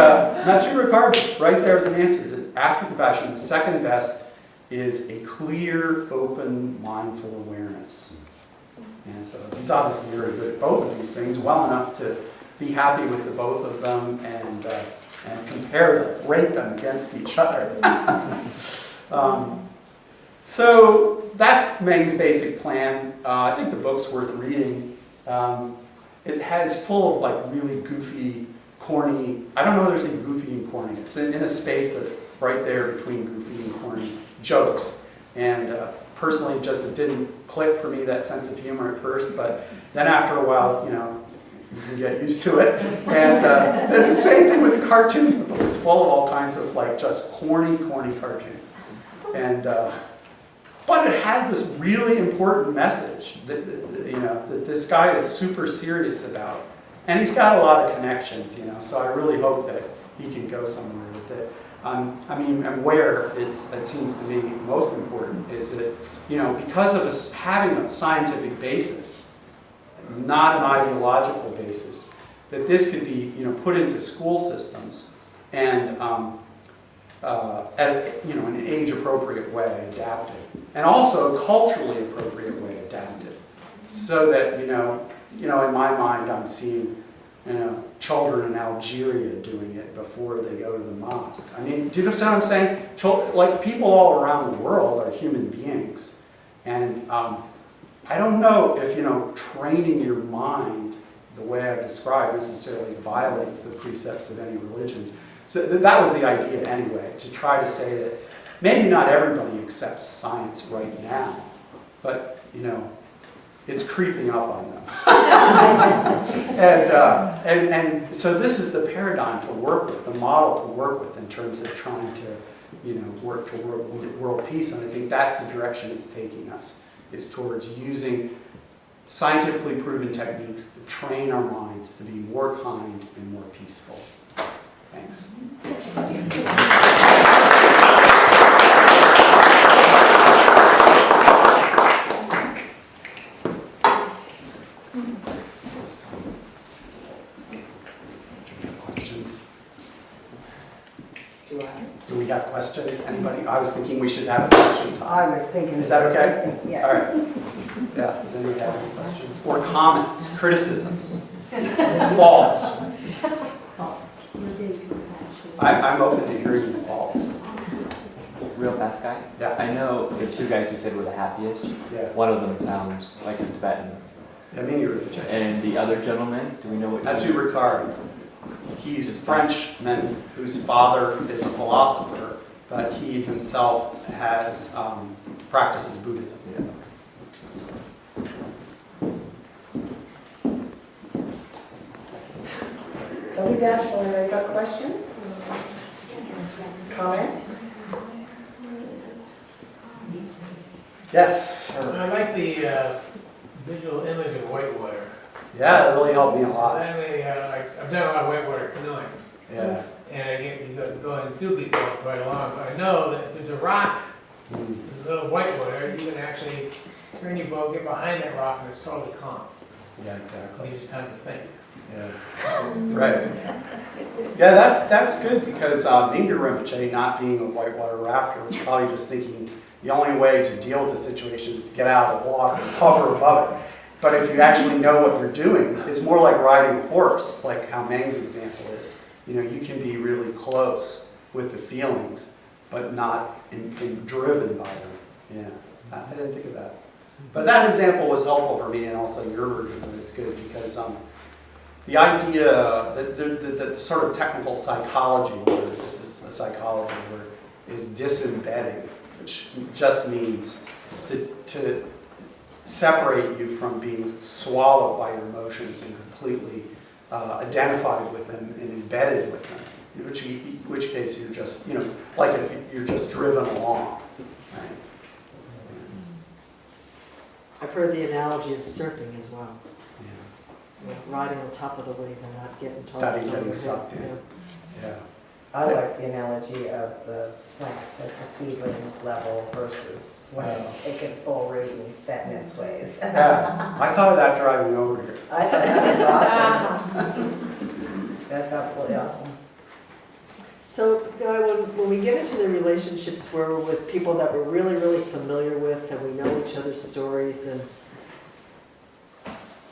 Matthieu Ricard right there with an answer. After compassion, the second best is a clear, open, mindful awareness. And so he's obviously very good at both of these things, well enough to be happy with the both of them and compare them, rate them against each other. So that's Meng's basic plan. I think the book's worth reading. It has full of like really goofy, corny, I don't know if there's any goofy and corny. It's in a space that's right there between goofy and corny jokes. And personally, it didn't click for me, that sense of humor at first, but then after a while, you know, you can get used to it. And there's the same thing with the cartoons. The book is full of all kinds of like just corny cartoons. And but it has this really important message that, you know, that this guy is super serious about. And he's got a lot of connections, you know, so I really hope that he can go somewhere with it. I mean, and where it seems to me most important is that, you know, because of us having a scientific basis, not an ideological basis, that this could be, you know, put into school systems and in an age-appropriate way, adapted, and also a culturally appropriate way, adapted, so that, you know, in my mind, I'm seeing, you know, children in Algeria doing it before they go to the mosque. I mean, do you understand what I'm saying? Like, people all around the world are human beings, and I don't know if, you know, training your mind the way I described necessarily violates the precepts of any religion. So that was the idea anyway, to try to say that maybe not everybody accepts science right now, but, you know, it's creeping up on them. and so this is the paradigm to work with, the model to work with in terms of trying to, you know, work toward world peace. And I think that's the direction it's taking us, is towards using scientifically proven techniques to train our minds to be more kind and more peaceful. Thanks. Questions? Do we have questions? Anybody? I was thinking we should have a question time. I was thinking. Is that okay? Yes. All right. Yeah. Does anybody have any questions or comments, criticisms, faults? I'm open to hearing the faults. Real fast guy? Yeah. I know the two guys you said were the happiest. Yeah. One of them sounds like a Tibetan. I mean, you're the And the other gentleman, do we know what? That's Ricard. He's a Frenchman whose father is a philosopher, but he himself has practices Buddhism. Yeah. Don't be bashful, anybody got questions? Comments? Yes. I like the visual image of whitewater. Yeah, it really helped me a lot. I've done a lot of whitewater canoeing, Yeah. and I get you go and do people quite along. But I know that if there's a rock, there's a little whitewater, you can actually turn your boat, get behind that rock, and it's totally calm. Yeah, It exactly. gives you time to think. Yeah. Right. Yeah, that's good because Mingyur Rinpoche, not being a whitewater rafter, was probably just thinking the only way to deal with the situation is to get out of the water and hover above it. But if you actually know what you're doing, it's more like riding a horse, like how Meng's example is. You know, you can be really close with the feelings, but not driven by them. Yeah, I didn't think of that. But that example was helpful for me, and also your version was good because the idea, the sort of technical psychology word, this is a psychology word, is disembedding, which just means to separate you from being swallowed by your emotions and completely identified with them and embedded with them. In which case you're just, you know, like if you're just driven along. Right? I've heard the analogy of surfing as well. Yeah. Riding on top of the wave and not getting tossed Not getting overhead. sucked in. Yeah. I like the analogy of the plant at the seedling level versus when it's taken full root and set in its ways. Yeah. I thought of that driving over here. I thought that was awesome. That's absolutely awesome. So, Guy, when when we get into the relationships where we're with people that we're really, really familiar with, and we know each other's stories, and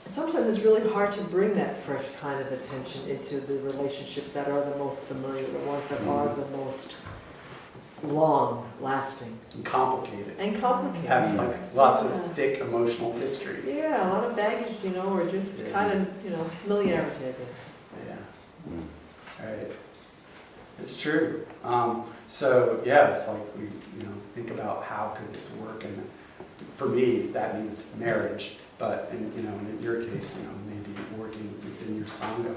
sometimes it's really hard to bring that fresh kind of attention into the relationships that are the most familiar, the ones that are the most long-lasting. And complicated. And complicated. Having like lots of thick emotional history. Yeah, a lot of baggage, or just kind of, familiarity, I guess. Yeah. Right. It's true. So yeah, it's like we, think about how could this work, and for me that means marriage. But in your case, maybe working within your sangha,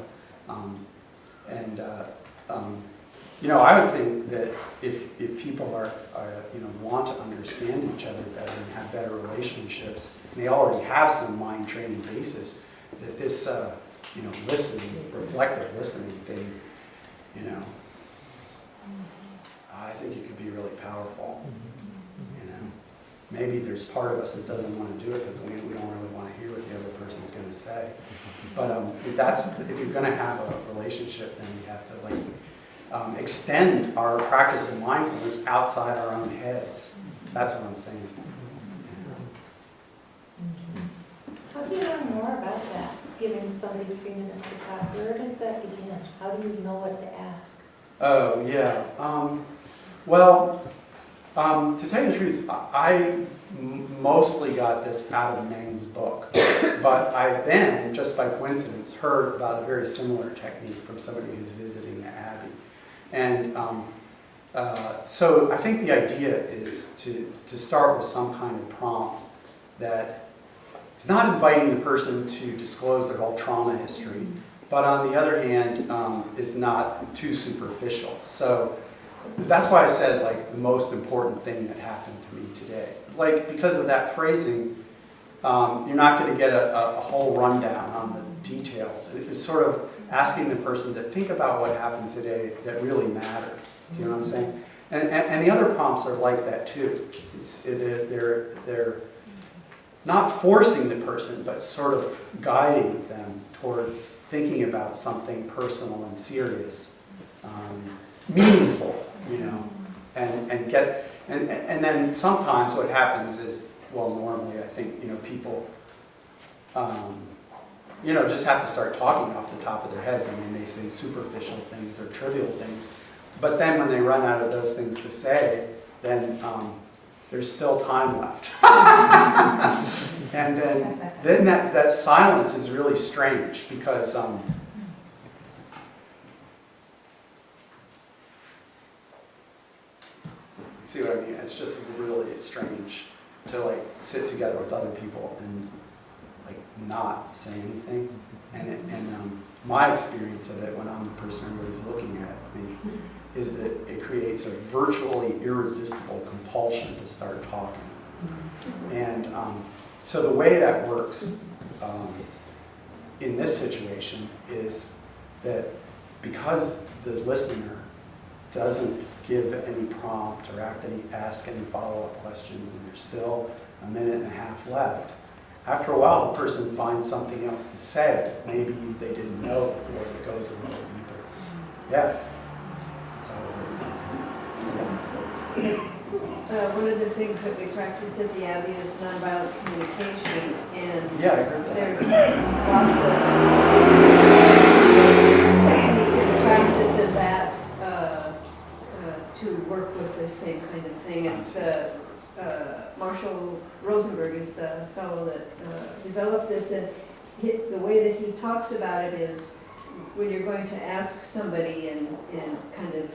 I would think that if people are want to understand each other better and have better relationships, and they already have some mind training basis, that this listening, reflective listening thing, I think it could be really powerful. Maybe there's part of us that doesn't want to do it because we don't really want to hear what the other person's going to say. But if you're going to have a relationship, then we have to extend our practice of mindfulness outside our own heads. That's what I'm saying. How do you learn more about that? Giving somebody 3 minutes to talk. Where does that begin? How do you know what to ask? Oh yeah. To tell you the truth, I mostly got this out of Meng's book, but I then, just by coincidence, heard about a very similar technique from somebody who's visiting the Abbey. And so I think the idea is to start with some kind of prompt that is not inviting the person to disclose their whole trauma history, but on the other hand, is not too superficial. So that's why I said, the most important thing that happened to me today. Because of that phrasing, you're not going to get a whole rundown on the details. It's sort of asking the person to think about what happened today that really mattered. You know what I'm saying? And the other prompts are like that too. They're not forcing the person, but sort of guiding them towards thinking about something personal and serious, meaningful, and then sometimes what happens is, normally I think, people, just have to start talking off the top of their heads. I mean, they say superficial things or trivial things, but then when they run out of those things to say, then there's still time left. And then that silence is really strange because see what I mean? It's just really strange to sit together with other people and not say anything. And my experience of it when I'm the person who is looking at me is that it creates a virtually irresistible compulsion to start talking. And so the way that works in this situation is that because the listener doesn't give any prompt or ask any follow-up questions, and there's still a minute and a half left, after a while the person finds something else to say that maybe they didn't know before that goes a little deeper. Yeah, that's how it works. One of the things that we practice at the Abbey is nonviolent communication, and Yeah, I heard that. there's lots of technique and practice of that to work with the same kind of thing. It's Marshall Rosenberg is the fellow that developed this, and the way that he talks about it is when you're going to ask somebody and kind of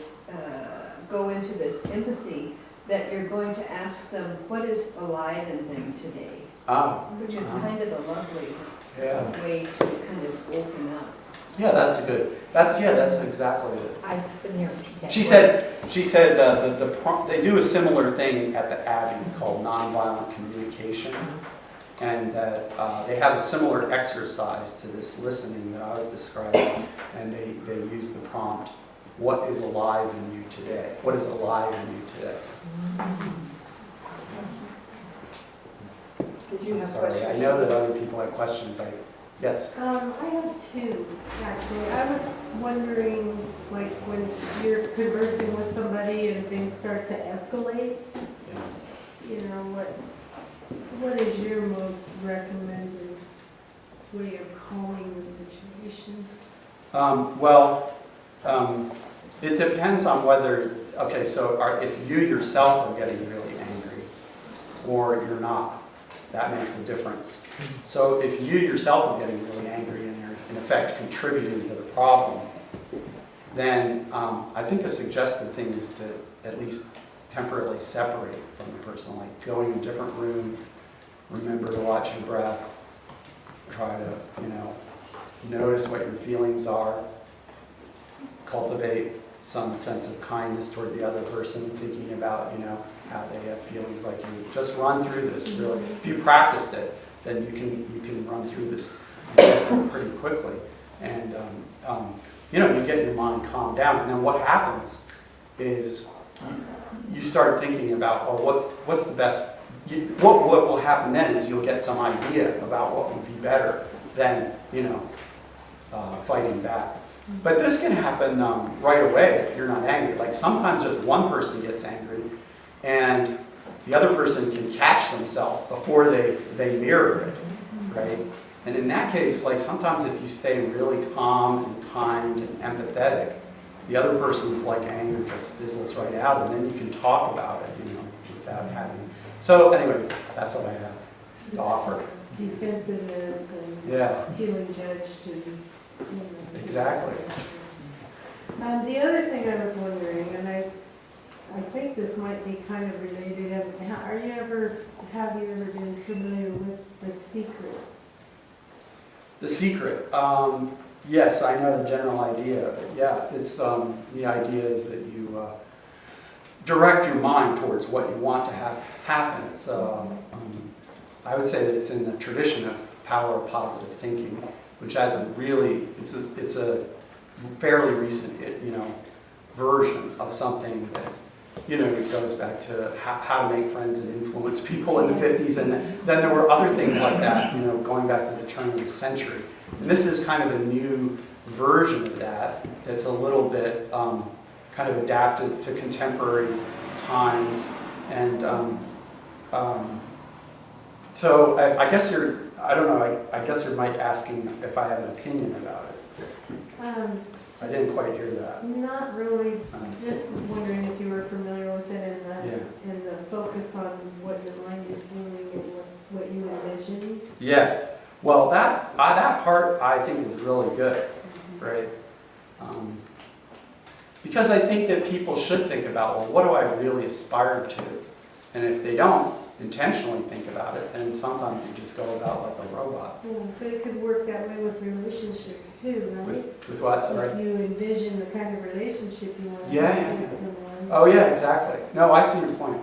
go into this empathy, that you're going to ask them, what is alive in them today? Which is kind of a lovely way to kind of open up. Yeah, that's exactly it. I've been here. She said they do a similar thing at the Abbey called nonviolent communication, and that they have a similar exercise to this listening that I was describing, and they use the prompt, what is alive in you today? What is alive in you today? Did you have Sorry, questions? I know that other people have questions. Yes. I have two, actually. I was wondering, like, when you're conversing with somebody and things start to escalate, you know, what is your most recommended way of calming the situation? It depends on whether, okay, so if you yourself are getting really angry or you're not, that makes a difference. So if you yourself are getting really angry and you're in effect contributing to the problem, then I think a suggested thing is to at least temporarily separate from the person, like going in a different room, remember to watch your breath, try to, notice what your feelings are, cultivate some sense of kindness toward the other person, thinking about, how they have feelings like you. Just run through this, really. If you practiced it, then you can run through this pretty quickly. And, you get your mind calmed down. And then what happens is you start thinking about, what's the best, what will happen then is you'll get some idea about what would be better than, fighting back. But this can happen right away if you're not angry. Like sometimes just one person gets angry and the other person can catch themselves before they mirror it, right? And in that case, like sometimes if you stay really calm and kind and empathetic, the other person's like anger just fizzles right out and then you can talk about it, without having. So anyway, that's what I have to offer. Defensiveness and feeling judged and, Exactly. The other thing I was wondering, and I think this might be kind of related, have you ever been familiar with The Secret? The Secret. Yes, I know the general idea. Yeah, it's the idea is that you direct your mind towards what you want to have happen. It's I would say that it's in the tradition of power of positive thinking, which has it's a fairly recent version of something that it goes back to how to make friends and influence people in the 50s, and then there were other things like that going back to the turn of the century. And this is kind of a new version of that that's a little bit kind of adapted to contemporary times. And so I guess I guess you might asking if I have an opinion about it. I didn't quite hear that. Not really. Just wondering if you were familiar with it and the focus on what your mind is doing and what you envision. Yeah. Well, that part I think is really good, right? Because I think that people should think about, well, what do I really aspire to? And if they don't intentionally think about it, then sometimes you just go about like a robot. Yeah, but it could work that way with relationships too, right? With what, sorry? If you envision the kind of relationship you want to Yeah, have yeah. with someone. Oh yeah, exactly. No, I see your point.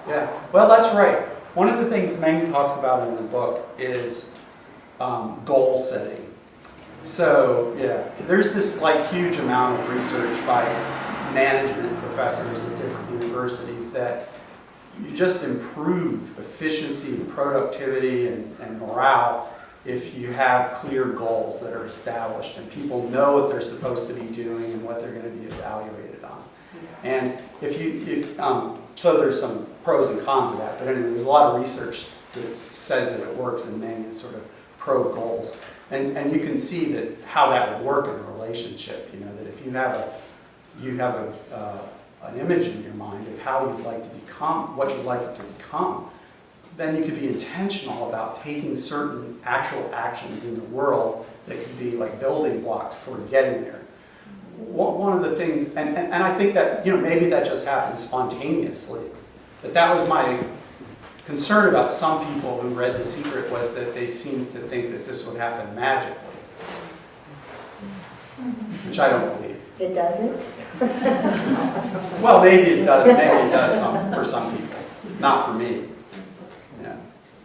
Yeah. Well, that's right. One of the things Meng talks about in the book is goal setting. So yeah, there's this like huge amount of research by management professors at different universities that you just improve efficiency and productivity and morale if you have clear goals that are established and people know what they're supposed to be doing and what they're going to be evaluated on. And so there's some pros and cons of that, but anyway, there's a lot of research that says that it works, and Meng is sort of pro goals. And you can see that how that would work in a relationship, that if you have an image in your mind of how you'd like to become, what you'd like it to become, then you could be intentional about taking certain actual actions in the world that could be like building blocks toward getting there. One of the things, and I think that, maybe that just happens spontaneously, but that was my concern about some people who read The Secret, was that they seemed to think that this would happen magically, which I don't believe. It doesn't? Well, maybe it does. Maybe it does for some people, not for me. Yeah.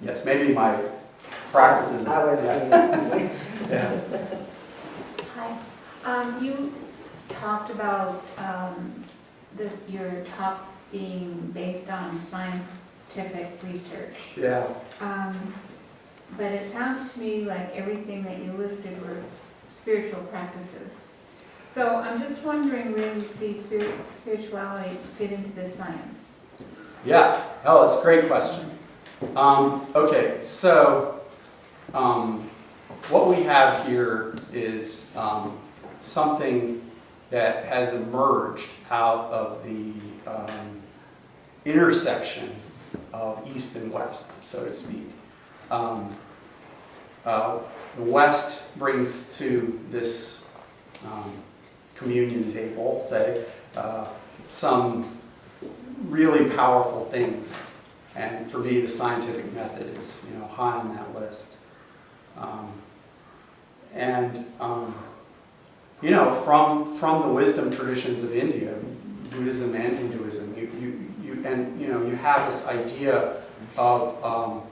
Yes, maybe my practices. I was Yeah. Hi. You talked about your talk being based on scientific research. Yeah. but it sounds to me like everything that you listed were spiritual practices. So I'm just wondering where you see spirituality fit into this science. Yeah, oh, that's a great question. Okay, so what we have here is something that has emerged out of the intersection of East and West, so to speak. The West brings to this communion table, say, some really powerful things. And for me, the scientific method is, high on that list. From the wisdom traditions of India, Buddhism and Hinduism, you have this idea of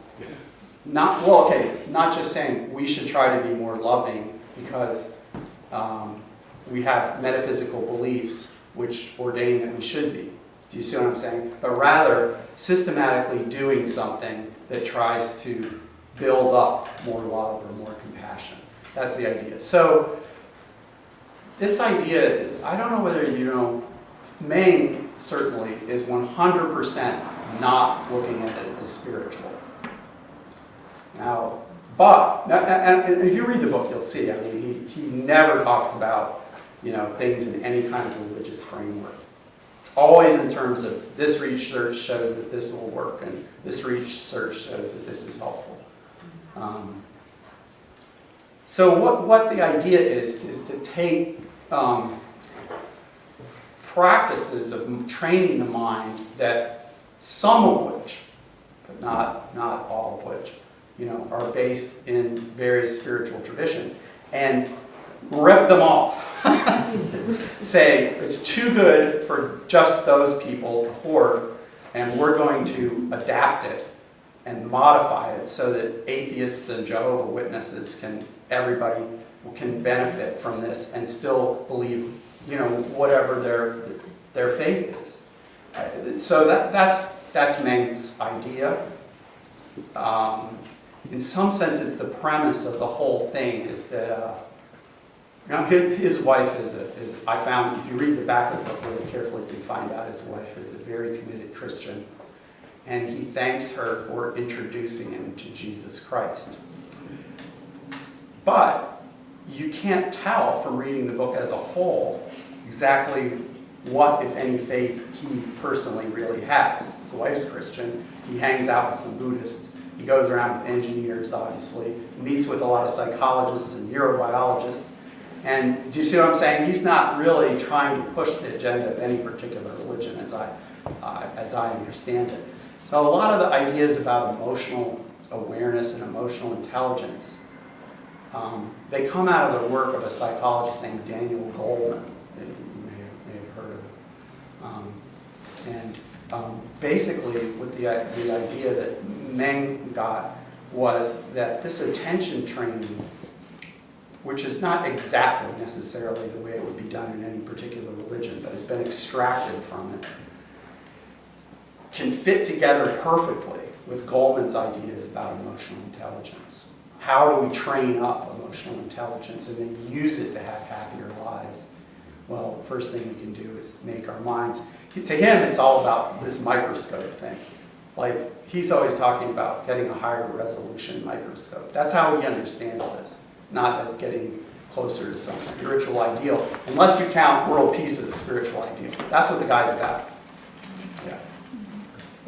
not just saying we should try to be more loving because we have metaphysical beliefs which ordain that we should be. Do you see what I'm saying? But rather, systematically doing something that tries to build up more love or more compassion. That's the idea. So, this idea, I don't know whether you know, Meng certainly is 100% not looking at it as spiritual. Now, and if you read the book, you'll see, I mean, he never talks about, things in any kind of religious framework. It's always in terms of this research shows that this will work, and this research shows that this is helpful. So what the idea is to take practices of training the mind that some of which, but not all of which, are based in various spiritual traditions, and rip them off. Say, it's too good for just those people to hoard, and we're going to adapt it and modify it so that atheists and Jehovah's Witnesses everybody can benefit from this and still believe, whatever their faith is. So that's Meng's idea. In some sense, it's the premise of the whole thing is that his wife is I found, if you read the back of the book really carefully, you can find out his wife is a very committed Christian. And he thanks her for introducing him to Jesus Christ. But you can't tell from reading the book as a whole exactly what, if any, faith he personally really has. His wife's Christian. He hangs out with some Buddhists. He goes around with engineers, obviously. He meets with a lot of psychologists and neurobiologists. And do you see what I'm saying? He's not really trying to push the agenda of any particular religion as I understand it. So a lot of the ideas about emotional awareness and emotional intelligence, they come out of the work of a psychologist named Daniel Goleman, that you may have heard of. Basically, with the idea that Meng got was that this attention training, which is not exactly necessarily the way it would be done in any particular religion, but has been extracted from it, can fit together perfectly with Goleman's ideas about emotional intelligence. How do we train up emotional intelligence and then use it to have happier lives? Well, the first thing we can do is make our minds. To him, it's all about this microscope thing. Like, he's always talking about getting a higher resolution microscope. That's how he understands this, not as getting closer to some spiritual ideal, unless you count world peace as a spiritual ideal. That's what the guy's about. Yeah.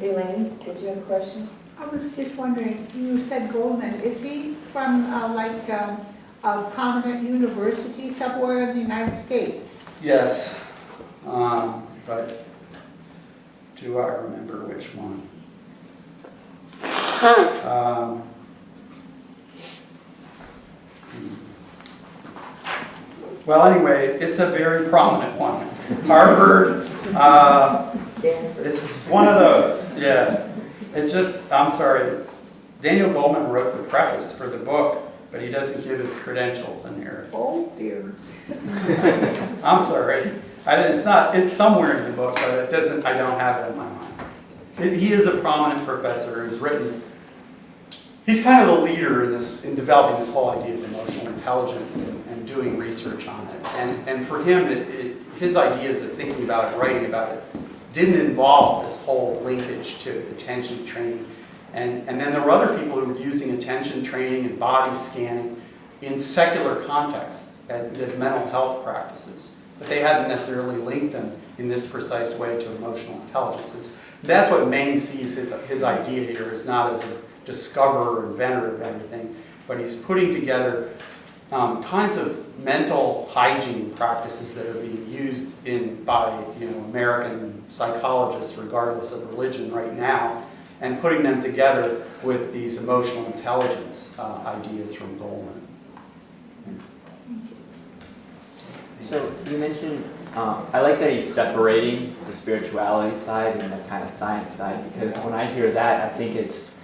Elaine, did you have a question? I was just wondering, you said Goldman, is he from a prominent university somewhere in the United States? Yes, but do I remember which one? Well, anyway, it's a very prominent one. Harvard, it's one of those, yeah. I'm sorry, Daniel Goleman wrote the preface for the book, but he doesn't give his credentials in here. Oh, dear. I'm sorry. It's somewhere in the book, but I don't have it in my mind. He is a prominent professor who's written he's kind of the leader in developing this whole idea of emotional intelligence and doing research on it. And for him, his ideas of thinking about it, writing about it, didn't involve this whole linkage to attention training. And then there were other people who were using attention training and body scanning in secular contexts as mental health practices. But they hadn't necessarily linked them in this precise way to emotional intelligence. That's what Meng sees his idea here, is not as a discoverer or inventor of everything, but he's putting together kinds of mental hygiene practices that are being used by American psychologists, regardless of religion, right now, and putting them together with these emotional intelligence ideas from Goleman. So you mentioned, I like that he's separating the spirituality side and the kind of science side, because when I hear that, I think it's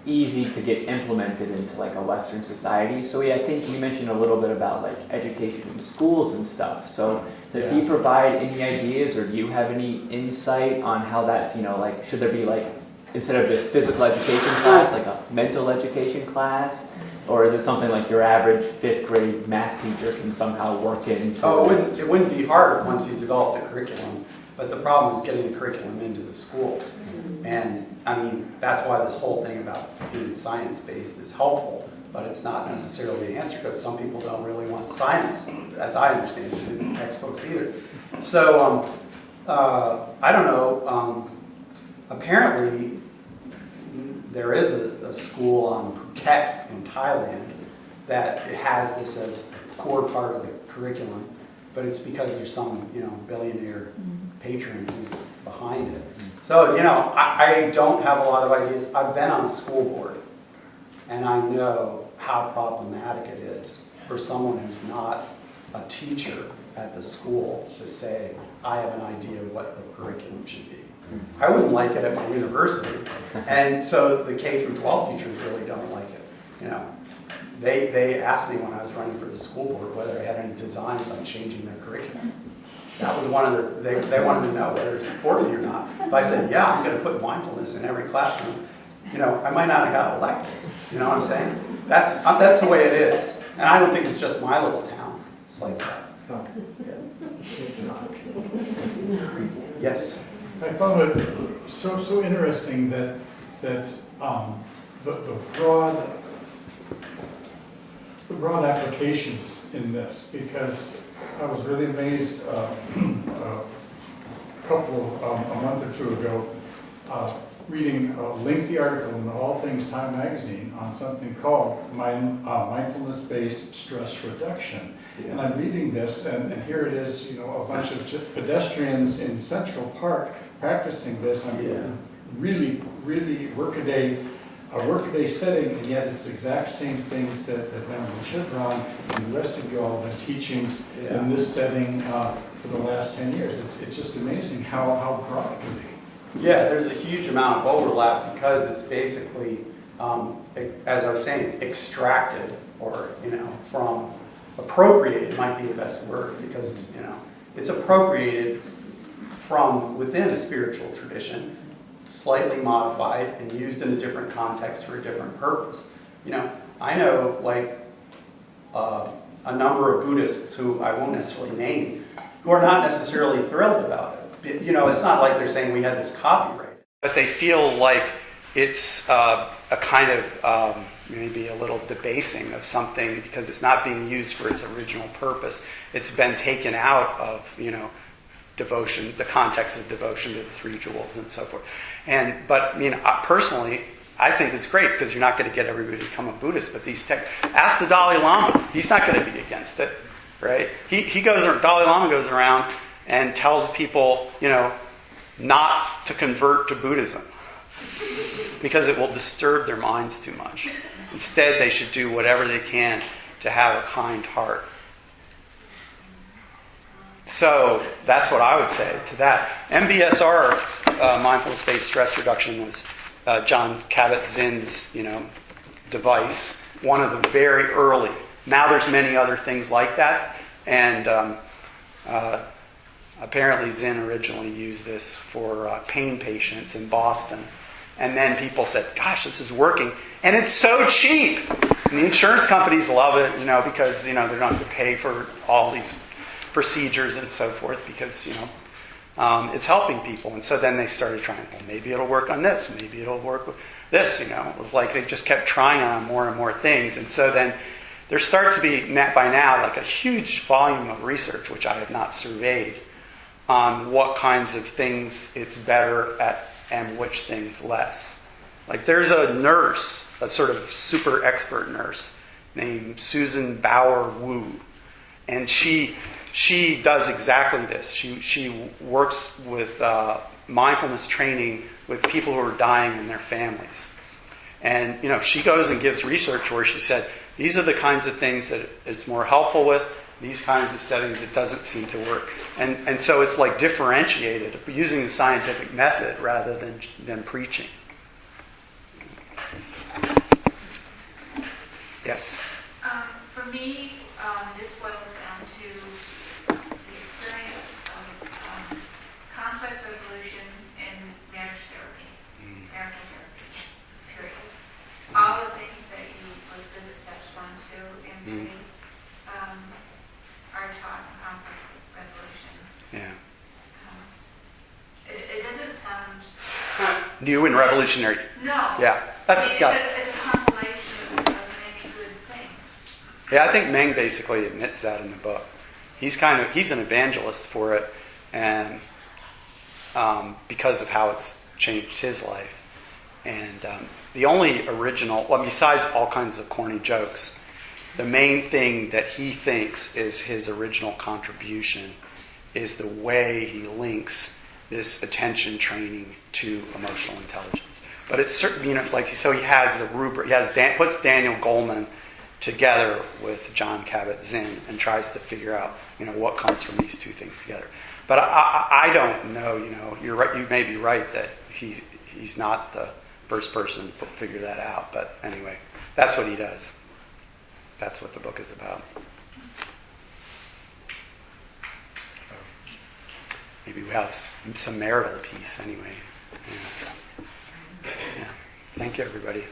easy to get implemented into like a Western society. So I think you mentioned a little bit about like education in schools and stuff. So does he provide any ideas, or do you have any insight on how that's, like, should there be like, instead of just physical education class, like a mental education class? Or is it something like your average 5th grade math teacher can somehow work into? Oh, it wouldn't be hard once you develop the curriculum, but the problem is getting the curriculum into the schools. And I mean, that's why this whole thing about being science-based is helpful, but it's not necessarily the answer, because some people don't really want science, as I understand it, in textbooks either. So, I don't know, apparently there is a school on Phuket in Thailand that has this as a core part of the curriculum, but it's because there's some, billionaire patron who's behind it. So, I don't have a lot of ideas. I've been on a school board, and I know how problematic it is for someone who's not a teacher at the school to say, I have an idea of what the curriculum should be. I wouldn't like it at my university, and so the K through 12 teachers really don't like it. They asked me when I was running for the school board whether I had any designs on changing their curriculum. That was one of they wanted to know whether it supported me or not. If I said, yeah, I'm going to put mindfulness in every classroom, I might not have got elected. You know what I'm saying? That's the way it is. And I don't think it's just my little town. It's like that. No, Yeah. it's not. Yes. I found it so interesting that the broad applications in this, because I was really amazed a month or two ago, reading a lengthy article in All Things Time magazine on something called mindfulness-based stress reduction. Yeah. And I'm reading this, and here it is, a bunch of pedestrians in Central Park practicing this. I mean, really workaday setting, and yet it's the exact same things that Member Chevron and the rest of you all have been teaching in this setting for the last 10 years. It's just amazing how broad it can be. Yeah, there's a huge amount of overlap because it's basically, as I was saying, extracted or, from appropriated might be the best word, because, it's appropriated from within a spiritual tradition, slightly modified and used in a different context for a different purpose. I know a number of Buddhists who I won't necessarily name, who are not necessarily thrilled about it. It's not like they're saying we had this copyright, but they feel like it's a kind of maybe a little debasing of something because it's not being used for its original purpose. It's been taken out of, devotion, the context of devotion to the 3 jewels and so forth. But personally, I think it's great because you're not going to get everybody to become a Buddhist. But ask the Dalai Lama; he's not going to be against it, right? Dalai Lama goes around and tells people, not to convert to Buddhism because it will disturb their minds too much. Instead, they should do whatever they can to have a kind heart. So that's what I would say to that. MBSR, mindfulness-based stress reduction, was John Kabat-Zinn's, device. One of the very early. Now there's many other things like that, and apparently Zinn originally used this for pain patients in Boston And then people said, gosh, this is working. And it's so cheap. And the insurance companies love it, because, they don't have to pay for all these procedures and so forth because, it's helping people. And so then they started trying, well, maybe it'll work on this. Maybe it'll work with this, It was like they just kept trying on more and more things. And so then there starts to be, by now, like a huge volume of research, which I have not surveyed, on what kinds of things it's better at and which things less. Like there's a nurse, a sort of super expert nurse named Susan Bauer Wu, and she does exactly this. She works with mindfulness training with people who are dying and their families. And, she goes and gives research where she said, these are the kinds of things that it's more helpful with, these kinds of settings it doesn't seem to work. And so it's like differentiated, using the scientific method rather than preaching. Yes? For me, this boils down to the experience of conflict resolution in marriage therapy, marital therapy, period. All the things that you listed, the steps 1, 2, and 3, are taught in conflict resolution. Yeah. It doesn't sound New and revolutionary. No. Yeah. It's a compilation of many good things. Yeah, I think Meng basically admits that in the book. He's an evangelist for it, and because of how it's changed his life. And the only original, besides all kinds of corny jokes, the main thing that he thinks is his original contribution is the way he links this attention training to emotional intelligence. But it's certain, so he has the rubric, puts Daniel Goleman together with John Kabat-Zinn and tries to figure out, what comes from these two things together. But I don't know, you're right, you may be right that he's not the first person to figure that out. But anyway, that's what he does. That's what the book is about. So maybe we have some marital peace anyway. Yeah. Thank you, everybody.